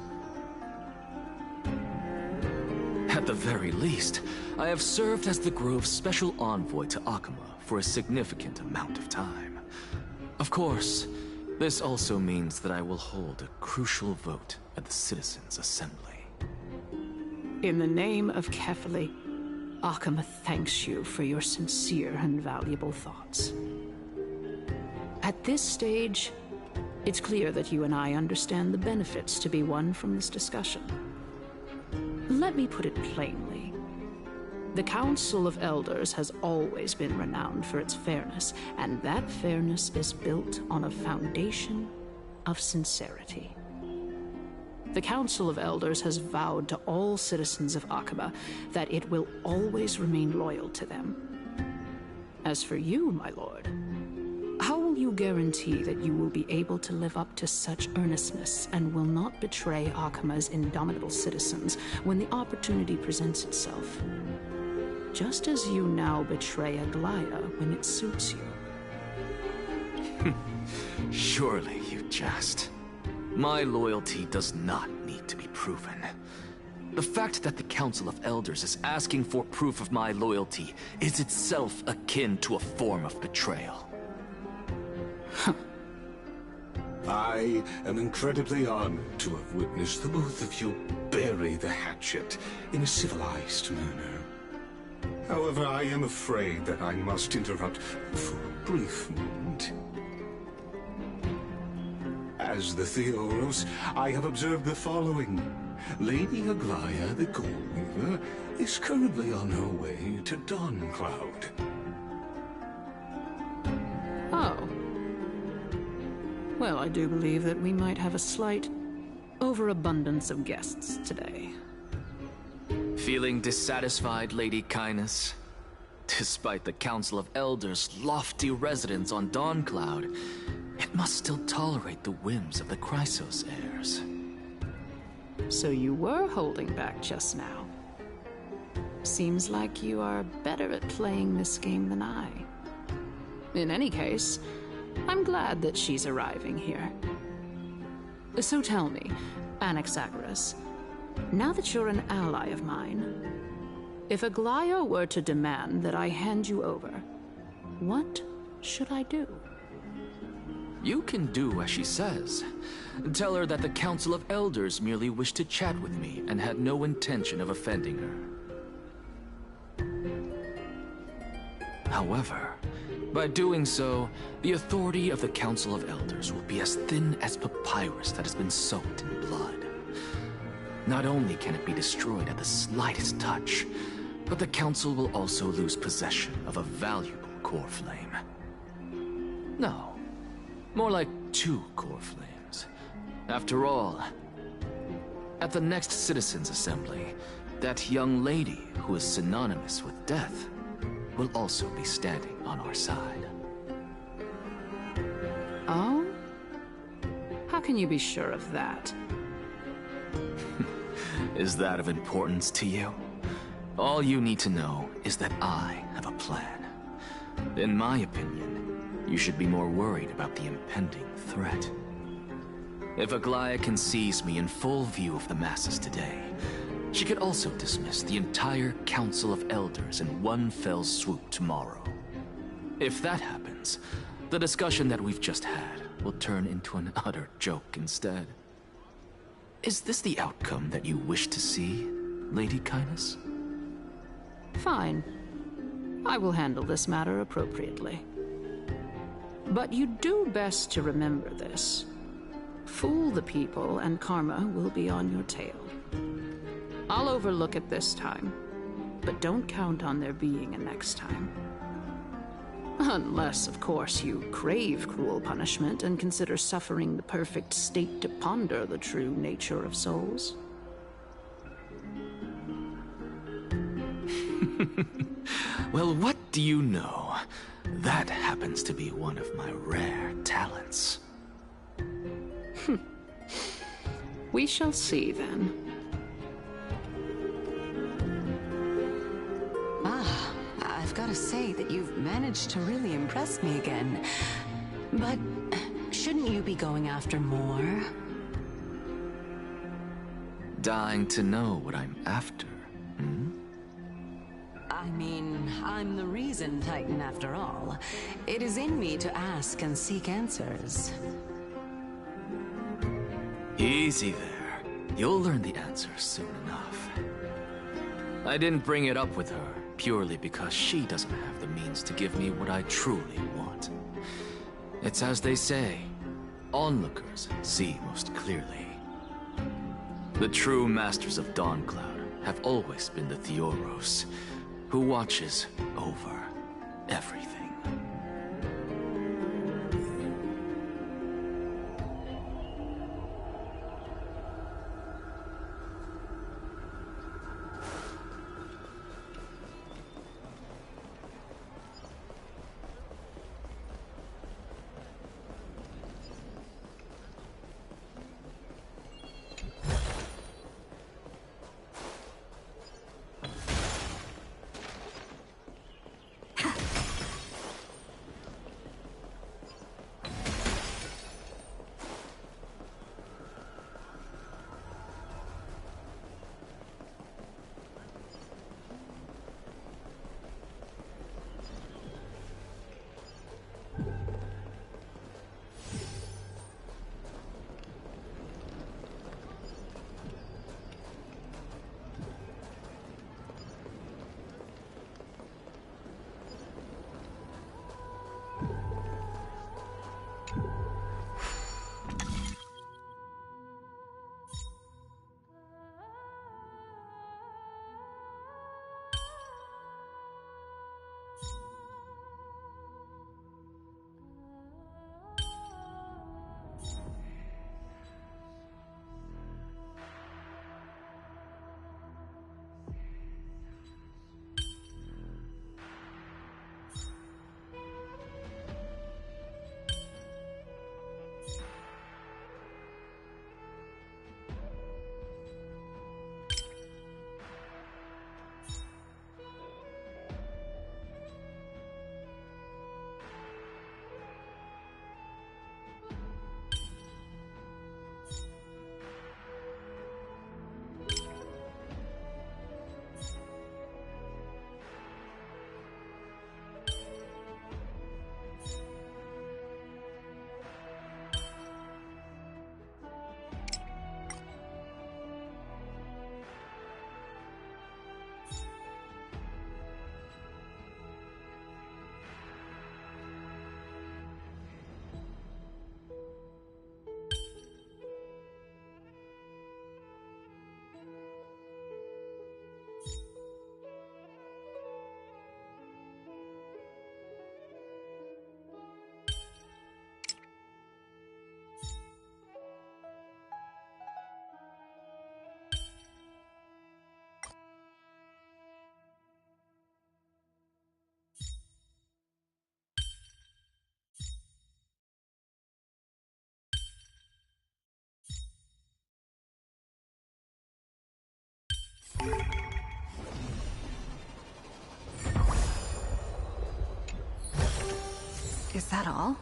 B: At the very least, I have served as the Grove's special envoy to Akama for a significant amount of time. Of course, this also means that I will hold a crucial vote at the Citizens' Assembly.
M: In the name of Kefali, Akama thanks you for your sincere and valuable thoughts. At this stage, it's clear that you and I understand the benefits to be won from this discussion. Let me put it plainly. The Council of Elders has always been renowned for its fairness, and that fairness is built on a foundation of sincerity. The Council of Elders has vowed to all citizens of Akaba that it will always remain loyal to them. As for you, my lord, how will you guarantee that you will be able to live up to such earnestness and will not betray Akaba's indomitable citizens when the opportunity presents itself? Just as you now betray Aglaya when it suits you.
B: Surely you jest. My loyalty does not need to be proven. The fact that the Council of Elders is asking for proof of my loyalty is itself akin to a form of betrayal.
A: I am incredibly honored to have witnessed the both of you bury the hatchet in a civilized manner. However, I am afraid that I must interrupt for a brief moment. As the Theoros, I have observed the following. Lady Aglaya, the Goldweaver, is currently on her way to Dawncloud.
M: Oh. Well, I do believe that we might have a slight overabundance of guests today.
B: Feeling dissatisfied, Lady Kindness? Despite the Council of Elders' lofty residence on Dawncloud, it must still tolerate the whims of the Chrysos heirs.
M: So you were holding back just now. Seems like you are better at playing this game than I. In any case, I'm glad that she's arriving here. So tell me, Anaxagoras, now that you're an ally of mine, if Aglaya were to demand that I hand you over, what should I do?
B: You can do as she says. Tell her that the Council of Elders merely wished to chat with me and had no intention of offending her. However, by doing so, the authority of the Council of Elders will be as thin as papyrus that has been soaked in blood. Not only can it be destroyed at the slightest touch, but the Council will also lose possession of a valuable core flame. No, more like 2 core flames. After all, at the next Citizens' Assembly, that young lady who is synonymous with death will also be standing on our side.
M: Oh? How can you be sure of that?
B: Is that of importance to you? All you need to know is that I have a plan. In my opinion, you should be more worried about the impending threat. If Aglaya can seize me in full view of the masses today, she could also dismiss the entire Council of Elders in one fell swoop tomorrow. If that happens, the discussion that we've just had will turn into an utter joke instead. Is this the outcome that you wish to see, Lady Kindness?
M: Fine. I will handle this matter appropriately. But you do best to remember this. Fool the people and karma will be on your tail. I'll overlook it this time, but don't count on there being a next time. Unless, of course, you crave cruel punishment and consider suffering the perfect state to ponder the true nature of souls.
B: Well, what do you know? That happens to be one of my rare talents.
M: We shall see, then.
C: I've got to say that you've managed to really impress me again. But shouldn't you be going after more?
B: Dying to know what I'm after, hmm?
C: I mean, I'm the reason Titan after all. It is in me to ask and seek answers.
B: Easy there. You'll learn the answers soon enough. I didn't bring it up with her purely because she doesn't have the means to give me what I truly want. It's as they say, onlookers see most clearly. The true masters of Dawncloud have always been the Theoros, who watches over everything.
F: Is that all?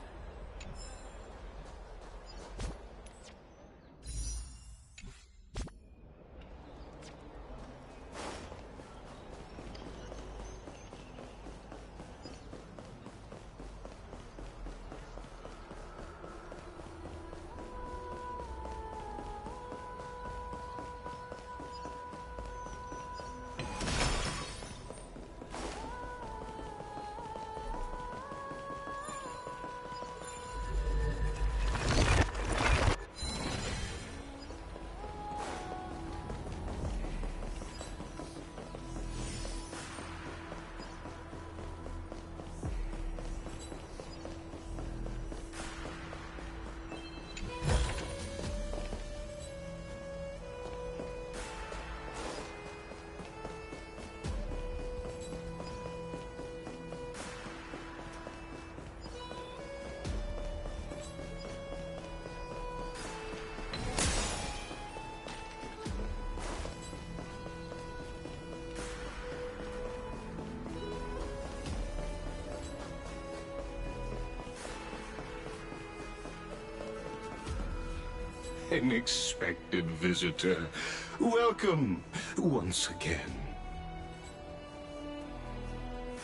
A: An expected visitor. Welcome once again.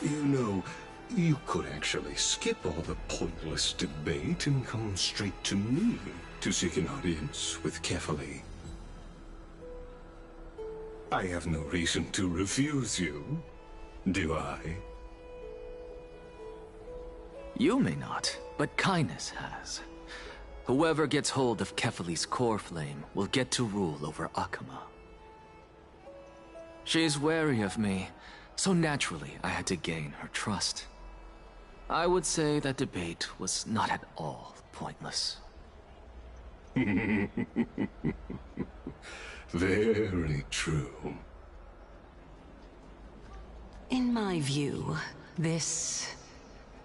A: You know, you could actually skip all the pointless debate and come straight to me to seek an audience with Kefali. I have no reason to refuse you, do I?
B: You may not, but Kindness has. Whoever gets hold of Kefali's core flame will get to rule over Akama. She's wary of me, So naturally, I had to gain her trust. I would say that debate was not at all pointless.
A: Very true.
C: In my view, this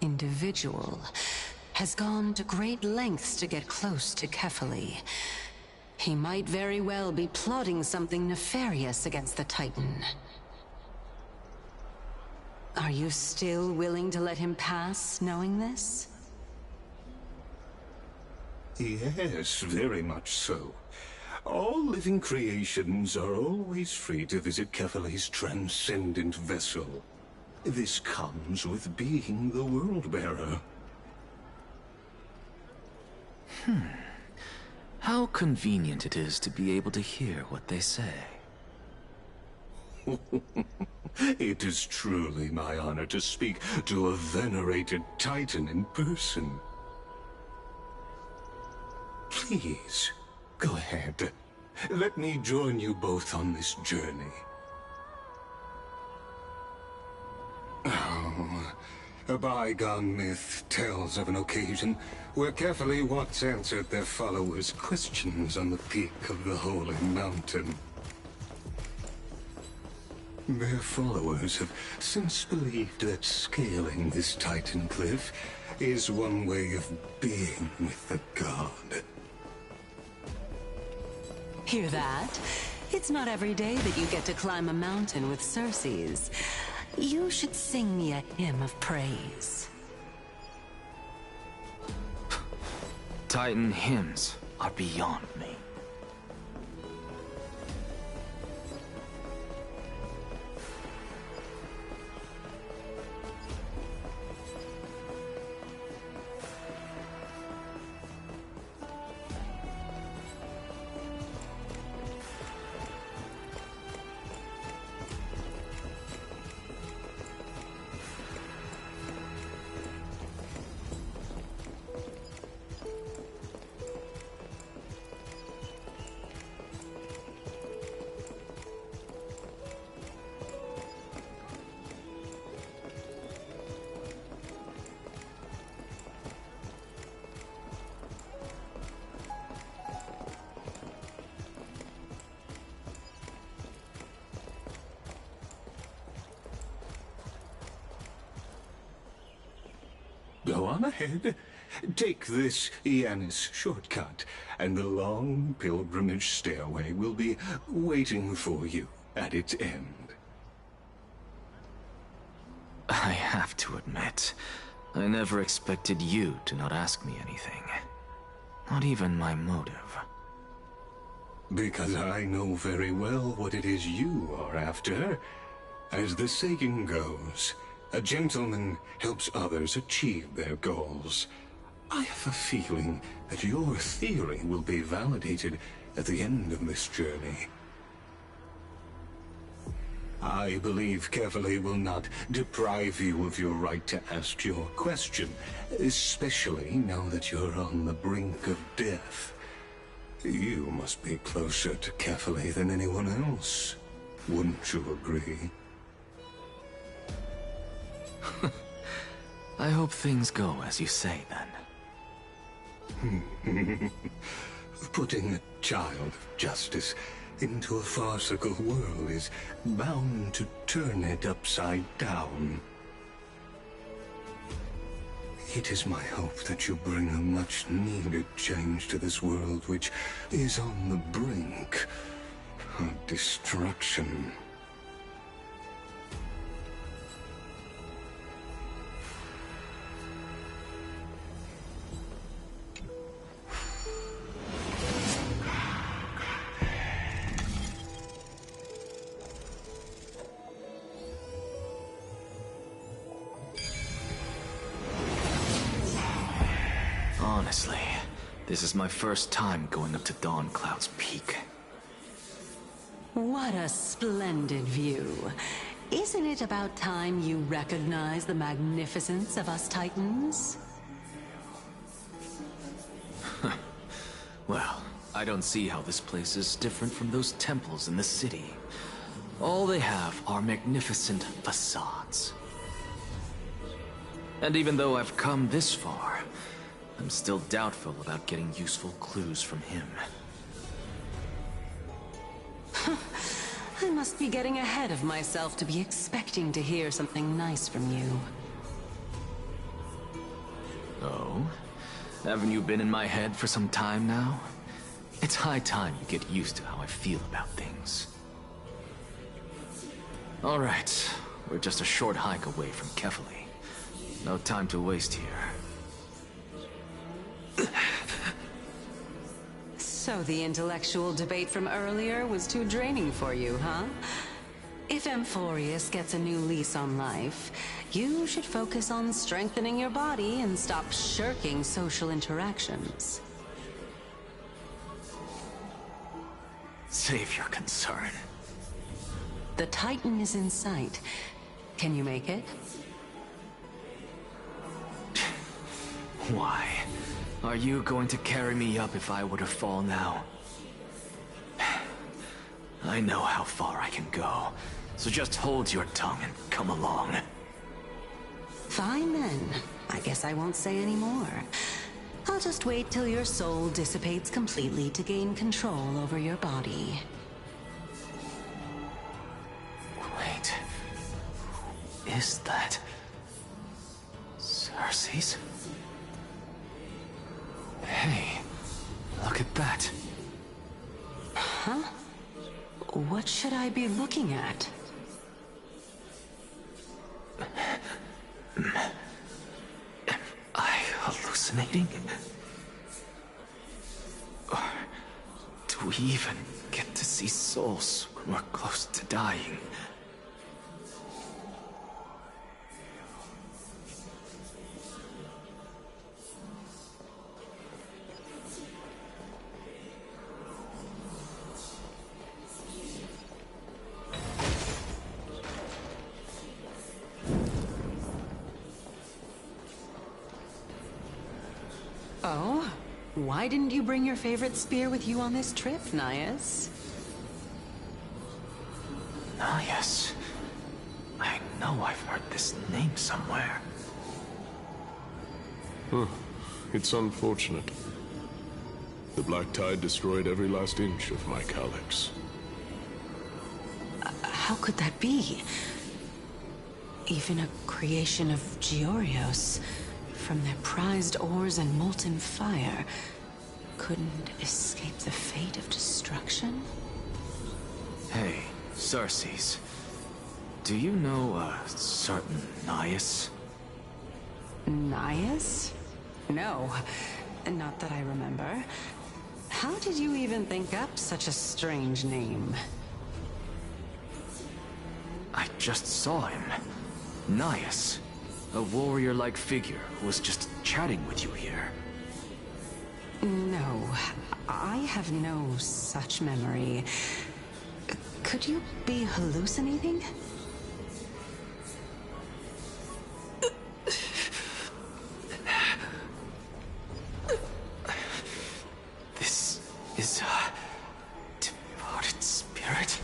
C: individual has gone to great lengths to get close to Kefali. He might very well be plotting something nefarious against the Titan. Are you still willing to let him pass, knowing this?
A: Yes, very much so. All living creations are always free to visit Kefali's transcendent vessel. This comes with being the World-Bearer.
B: How convenient it is to be able to hear what they say.
A: It is truly my honor to speak to a venerated Titan in person. Please, go ahead. Let me join you both on this journey. Oh, a bygone myth tells of an occasion where Kefali once answered their followers' questions on the peak of the Holy Mountain. Their followers have since believed that scaling this Titan cliff is one way of being with the god.
C: Hear that? It's not every day that you get to climb a mountain with Circes. You should sing me a hymn of praise.
B: Titan hymns are beyond me.
A: Go on ahead. Take this Yanis shortcut, and the long pilgrimage stairway will be waiting for you at its end.
B: I have to admit, I never expected you to not ask me anything. Not even my motive.
A: Because I know very well what it is you are after. As the saying goes, a gentleman helps others achieve their goals. I have a feeling that your theory will be validated at the end of this journey. I believe Kefali will not deprive you of your right to ask your question, especially now that you're on the brink of death. You must be closer to Kefali than anyone else. Wouldn't you agree?
B: I hope things go as you say, then.
A: Putting a child of justice into a farcical world is bound to turn it upside down. It is my hope that you bring a much-needed change to this world which is on the brink of destruction.
B: Honestly, this is my first time going up to Dawn Cloud's peak.
C: What a splendid view. Isn't it about time you recognize the magnificence of us Titans?
B: Well, I don't see how this place is different from those temples in the city. All they have are magnificent facades. And even though I've come this far, I'm still doubtful about getting useful clues from him.
C: I must be getting ahead of myself to be expecting to hear something nice from you.
B: Oh? Haven't you been in my head for some time now? It's high time you get used to how I feel about things. Alright, we're just a short hike away from Kefali. No time to waste here.
C: So the intellectual debate from earlier was too draining for you, huh? If Amphorius gets a new lease on life, you should focus on strengthening your body and stop shirking social interactions.
B: Save your concern.
C: The Titan is in sight. Can you make it?
B: Why? Are you going to carry me up if I were to fall now? I know how far I can go, so just hold your tongue and come along.
C: Fine then. I guess I won't say any more. I'll just wait till your soul dissipates completely to gain control over your body.
B: Wait. Who is that? Cersei's? Hey, look at that.
C: Huh? What should I be looking at?
B: Am I hallucinating? Or do we even get to see souls when we're close to dying?
C: Oh? Why didn't you bring your favorite spear with you on this trip, Nias?
B: Nias? I know I've heard this name somewhere.
O: It's unfortunate. The Black Tide destroyed every last inch of my calyx.
C: How could that be? Even a creation of Georios, from their prized ores and molten fire, couldn't escape the fate of destruction?
B: Hey, Cersei's. Do you know a certain Nias?
C: Nias? No, not that I remember. How did you even think up such a strange name?
B: I just saw him. Nias. A warrior-like figure who was just chatting with you here.
C: No, I have no such memory. Could you be hallucinating?
B: This is a devoted spirit.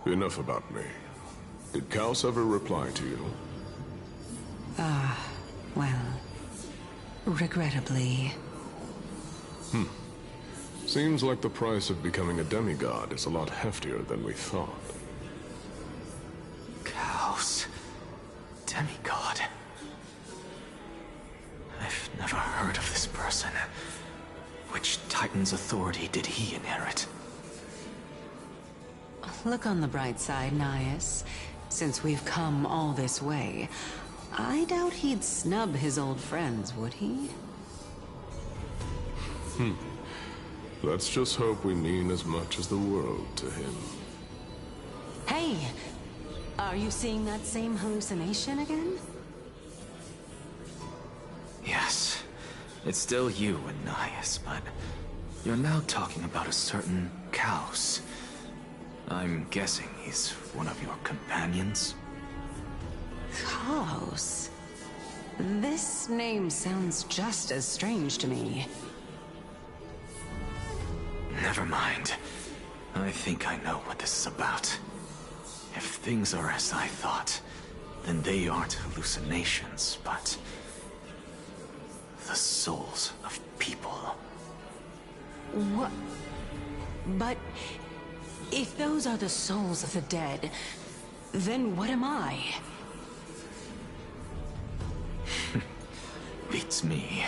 O: Enough about me. Did Kaos ever reply to you?
C: Well, regrettably.
O: Seems like the price of becoming a demigod is a lot heftier than we thought.
B: Chaos. Demigod. I've never heard of this person. Which Titan's authority did he inherit?
C: Look on the bright side, Nias. Since we've come all this way, I doubt he'd snub his old friends, would he?
O: Let's just hope we mean as much as the world to him.
C: Hey! Are you seeing that same hallucination again?
B: Yes. It's still you and Nias, but you're now talking about a certain Chaos. I'm guessing he's one of your companions?
C: Chaos? This name sounds just as strange to me.
B: Never mind. I think I know what this is about. If things are as I thought, then they aren't hallucinations, but the souls of people.
C: What? But if those are the souls of the dead, then what am I?
B: Beats me.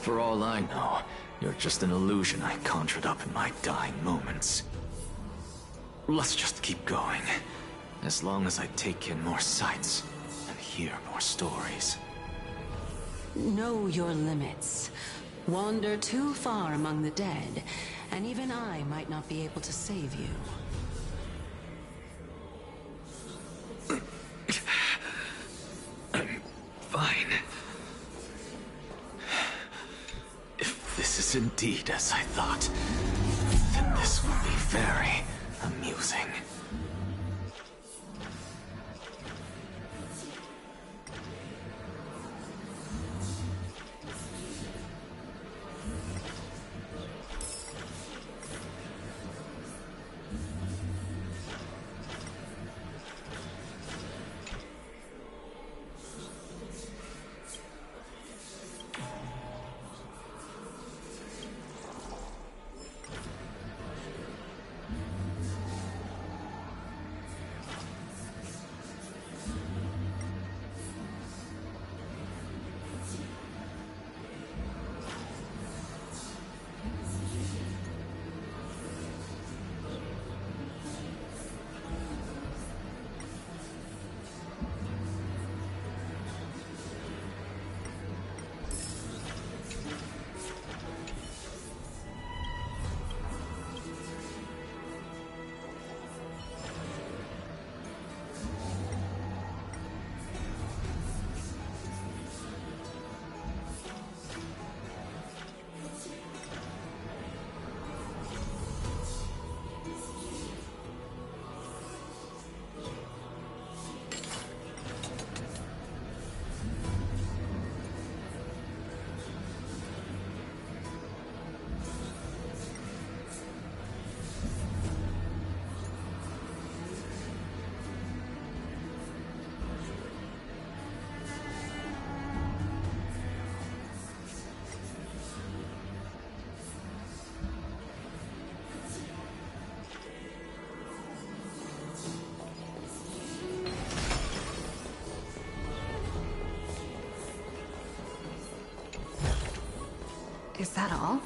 B: For all I know, you're just an illusion I conjured up in my dying moments. Let's just keep going. As long as I take in more sights and hear more stories.
C: Know your limits. Wander too far among the dead, and even I might not be able to save you.
B: I'm fine. If this is indeed as I thought, then this will be very amusing.
F: Is that all?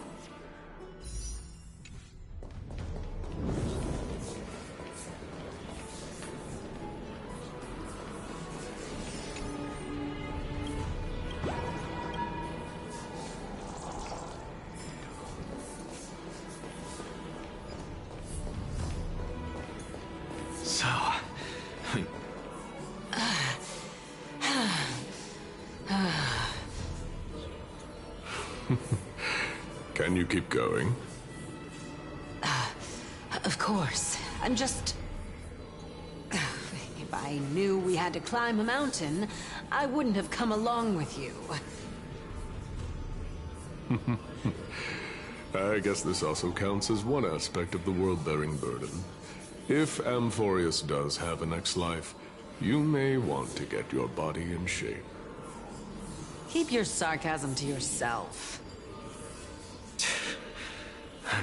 B: So,
O: Can you keep going?
C: Of course. I'm just... If I knew we had to climb a mountain, I wouldn't have come along with you.
O: I guess this also counts as one aspect of the world-bearing burden. If Amphorius does have a next life, you may want to get your body in shape.
C: Keep your sarcasm to yourself.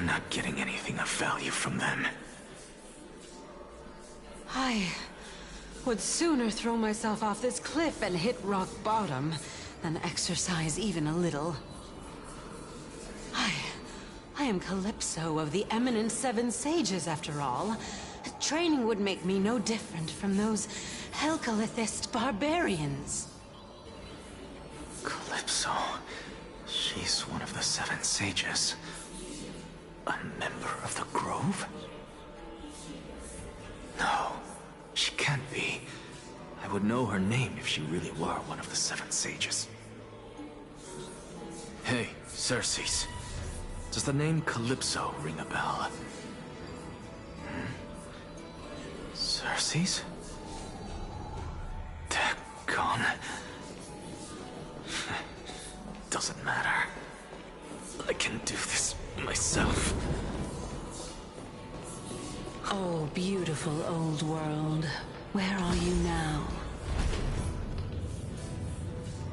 B: I'm not getting anything of value from them.
C: I would sooner throw myself off this cliff and hit rock bottom than exercise even a little. I am Calypso of the eminent Seven Sages, after all. Training would make me no different from those Helcalithist barbarians.
B: Calypso. She's one of the Seven Sages. A member of the Grove? No, she can't be. I would know her name if she really were one of the Seven Sages. Hey, Circes. Does the name Calypso ring a bell? Circes? Daggone. Doesn't matter. I can do this myself.
C: Oh, beautiful old world. Where are you now?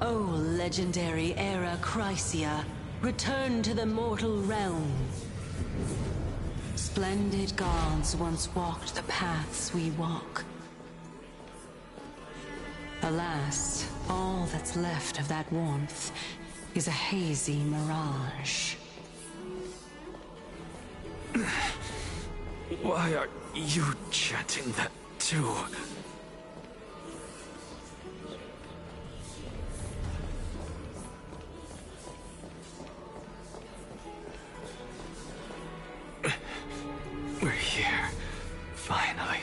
C: Oh, legendary era Chrysia. Return to the mortal realm. Splendid gods once walked the paths we walk. Alas, all that's left of that warmth is a hazy mirage.
B: Why are you chanting that too? We're here, finally.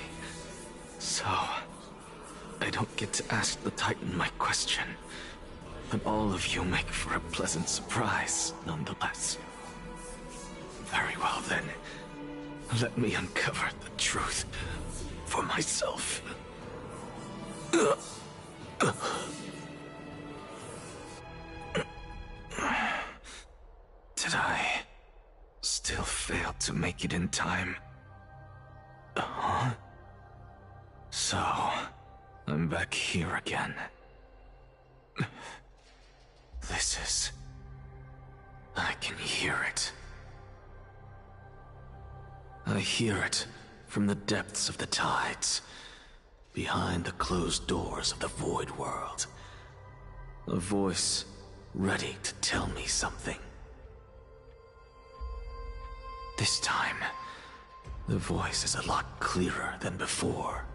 B: So, I don't get to ask the Titan my question, but all of you make for a pleasant surprise, nonetheless. Very well then, let me uncover the truth for myself. Did I still fail to make it in time? Huh? So, I'm back here again. This is... I can hear it. I hear it from the depths of the tides, behind the closed doors of the Void World. A voice ready to tell me something. This time, the voice is a lot clearer than before.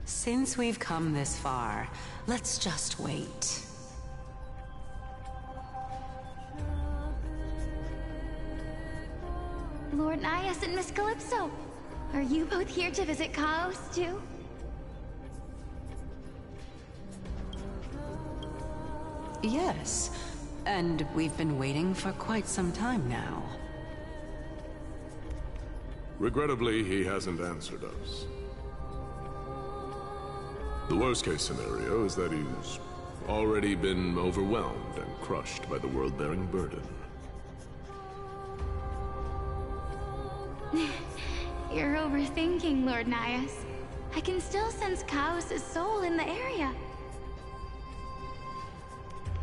C: Since we've come this far, let's just wait.
F: Lord Nias and Miss Calypso, are you both here to visit Chaos too?
C: Yes, and we've been waiting for quite some time now.
O: Regrettably, he hasn't answered us. The worst-case scenario is that he's already been overwhelmed and crushed by the world-bearing burden.
F: You're overthinking, Lord Nias. I can still sense Chaos' soul in the area.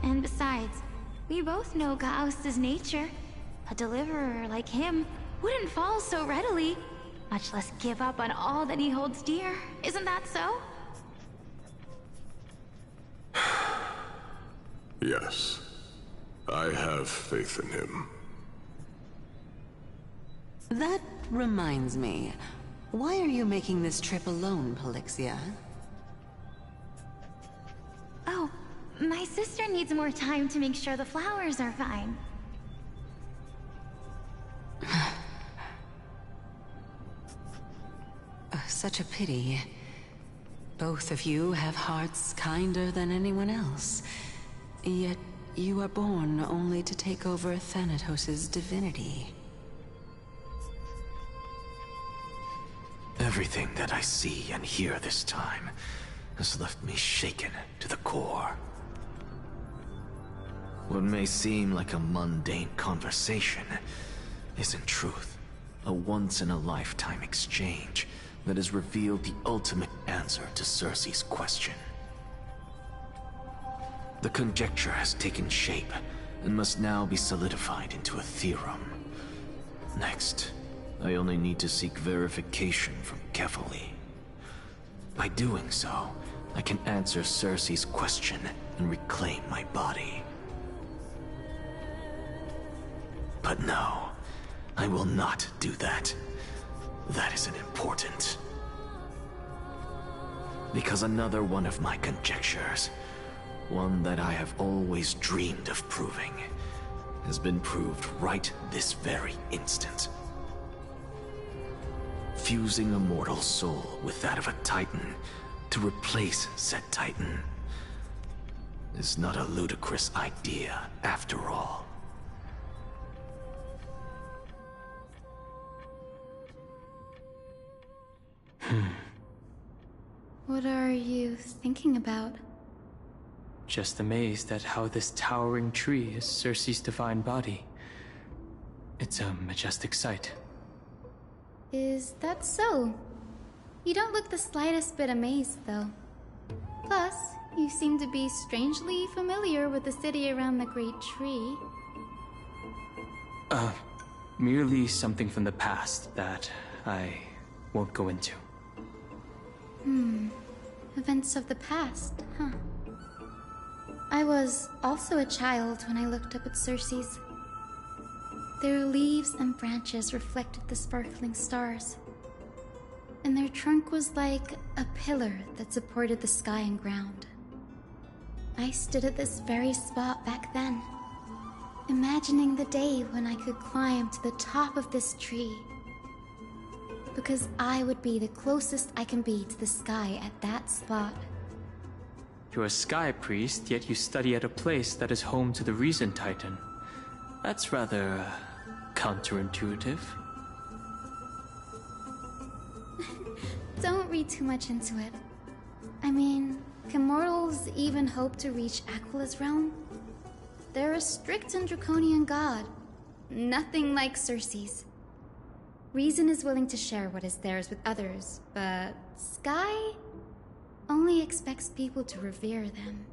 F: And besides, we both know Chaos' nature. A deliverer like him wouldn't fall so readily, much less give up on all that he holds dear. Isn't that so?
O: Yes. I have faith in him.
C: That reminds me. Why are you making this trip alone, Polixia?
F: Oh, my sister needs more time to make sure the flowers are fine.
C: Such a pity. Both of you have hearts kinder than anyone else. Yet you are born only to take over Thanatos' divinity.
B: Everything that I see and hear this time has left me shaken to the core. What may seem like a mundane conversation is in truth a once-in-a-lifetime exchange that has revealed the ultimate answer to Cersei's question. The conjecture has taken shape and must now be solidified into a theorem. Next, I only need to seek verification from Kefali. By doing so, I can answer Cersei's question and reclaim my body. But no, I will not do that. That isn't important. Because another one of my conjectures, one that I have always dreamed of proving, has been proved right this very instant. Fusing a mortal soul with that of a Titan to replace said Titan is not a ludicrous idea after all.
E: What are you thinking about?
P: Just amazed at how this towering tree is Cersei's divine body. It's a majestic sight.
E: Is that so? You don't look the slightest bit amazed, though. Plus, you seem to be strangely familiar with the city around the great tree.
P: Merely something from the past that I won't go into.
E: Events of the past, huh? I was also a child when I looked up at Cersei's. Their leaves and branches reflected the sparkling stars, and their trunk was like a pillar that supported the sky and ground. I stood at this very spot back then, imagining the day when I could climb to the top of this tree, because I would be the closest I can be to the sky at that spot.
P: You're a sky priest, yet you study at a place that is home to the Reason Titan. That's rather counterintuitive.
E: Don't read too much into it. I mean, can mortals even hope to reach Aquila's realm? They're a strict and draconian god. Nothing like Cersei's. Reason is willing to share what is theirs with others, but Sky only expects people to revere them.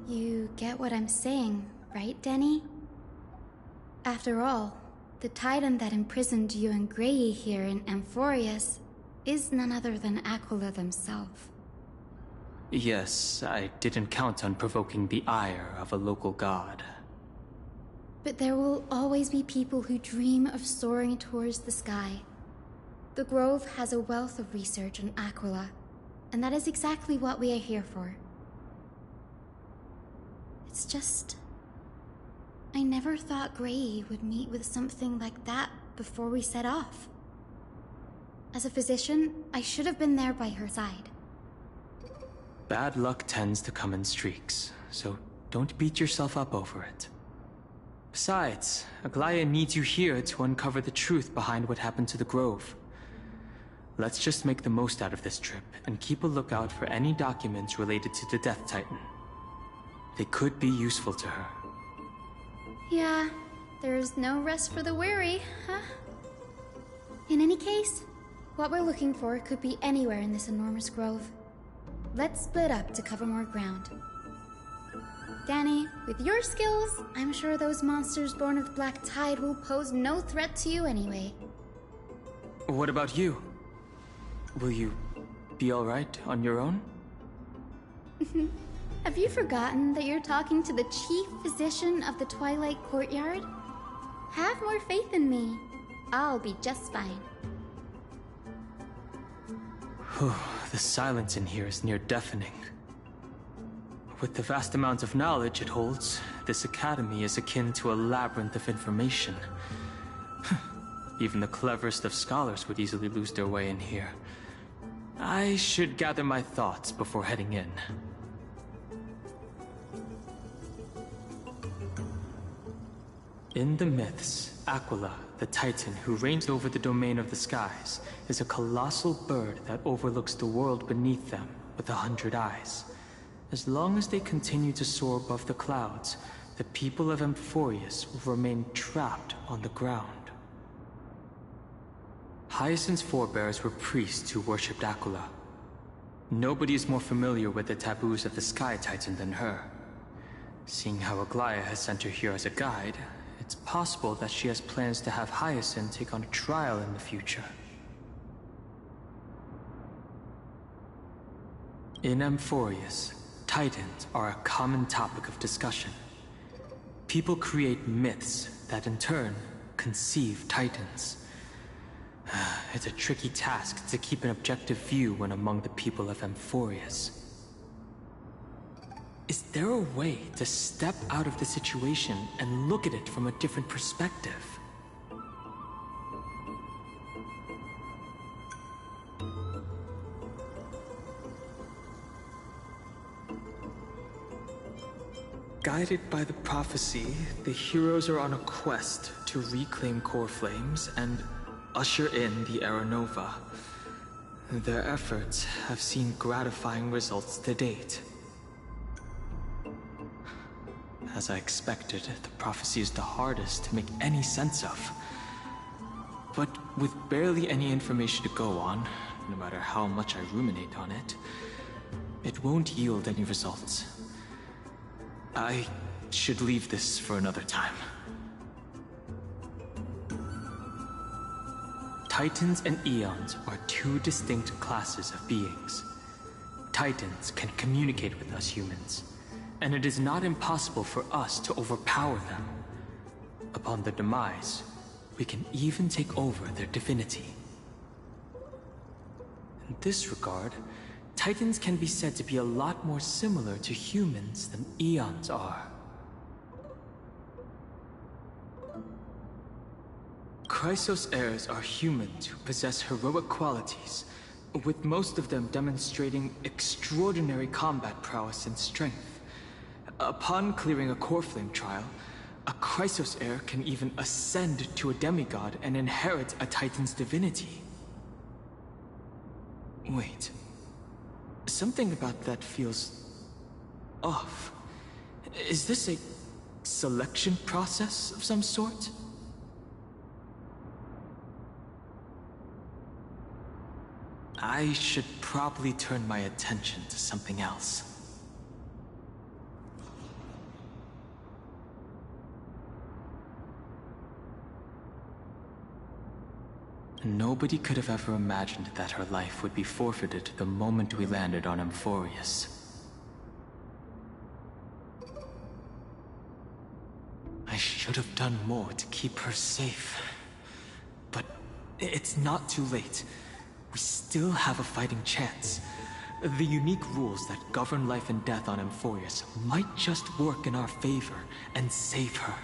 E: You get what I'm saying, right, Denny? After all, the Titan that imprisoned you and Grey here in Amphorius is none other than Aquila themselves.
P: Yes, I didn't count on provoking the ire of a local god.
E: But there will always be people who dream of soaring towards the sky. The Grove has a wealth of research on Aquila, and that is exactly what we are here for. It's just, I never thought Grey would meet with something like that before we set off. As a physician, I should have been there by her side.
P: Bad luck tends to come in streaks, so don't beat yourself up over it. Besides, Aglaya needs you here to uncover the truth behind what happened to the Grove. Let's just make the most out of this trip, and keep a lookout for any documents related to the Death Titan. They could be useful to her.
E: Yeah, there's no rest for the weary, huh? In any case, what we're looking for could be anywhere in this enormous grove. Let's split up to cover more ground. Danny, with your skills, I'm sure those monsters born of the Black Tide will pose no threat to you anyway.
P: What about you? Will you be alright on your own?
E: Have you forgotten that you're talking to the chief physician of the Twilight Courtyard? Have more faith in me. I'll be just fine.
P: The silence in here is near deafening. With the vast amount of knowledge it holds, this academy is akin to a labyrinth of information. Even the cleverest of scholars would easily lose their way in here. I should gather my thoughts before heading in. In the myths, Aquila, the Titan who reigns over the domain of the skies, is a colossal bird that overlooks the world beneath them with 100 eyes. As long as they continue to soar above the clouds, the people of Amphorius will remain trapped on the ground. Hyacinth's forebears were priests who worshipped Aquila. Nobody is more familiar with the taboos of the Sky Titan than her. Seeing how Aglaya has sent her here as a guide, it's possible that she has plans to have Hyacinth take on a trial in the future. In Amphorius, Titans are a common topic of discussion. People create myths that in turn conceive Titans. It's a tricky task to keep an objective view when among the people of Amphorius. Is there a way to step out of the situation and look at it from a different perspective? Guided by the prophecy, the heroes are on a quest to reclaim core flames and usher in the Era Nova. Their efforts have seen gratifying results to date. As I expected, the prophecy is the hardest to make any sense of. But with barely any information to go on, no matter how much I ruminate on it, it won't yield any results. I should leave this for another time. Titans and Eons are two distinct classes of beings. Titans can communicate with us humans, and it is not impossible for us to overpower them. Upon their demise, we can even take over their divinity. In this regard, Titans can be said to be a lot more similar to humans than Eons are. Chrysos heirs are humans who possess heroic qualities, with most of them demonstrating extraordinary combat prowess and strength. Upon clearing a core flame trial, a Chrysos heir can even ascend to a demigod and inherit a Titan's divinity. Wait. Something about that feels off. Is this a selection process of some sort? I should probably turn my attention to something else. Nobody could have ever imagined that her life would be forfeited the moment we landed on Amphorius. I should have done more to keep her safe. But it's not too late. We still have a fighting chance. The unique rules that govern life and death on Amphorius might just work in our favor and save her.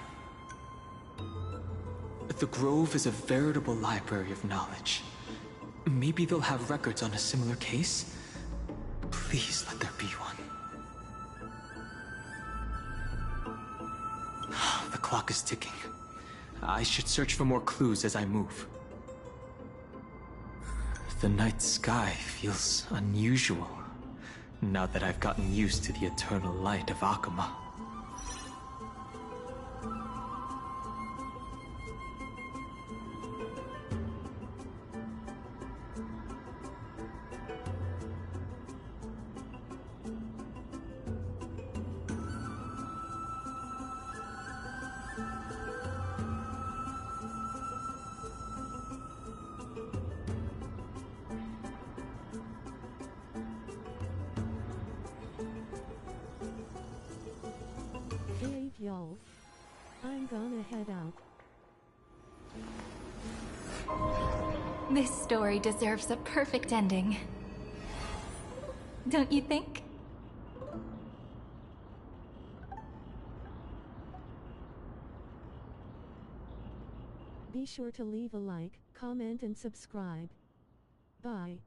P: The Grove is a veritable library of knowledge. Maybe they'll have records on a similar case? Please let there be one. The clock is ticking. I should search for more clues as I move. The night sky feels unusual, now that I've gotten used to the eternal light of Akama.
N: Y'all. I'm gonna head out.
F: This story deserves a perfect ending. Don't you think?
N: Be sure to leave a like, comment and subscribe. Bye.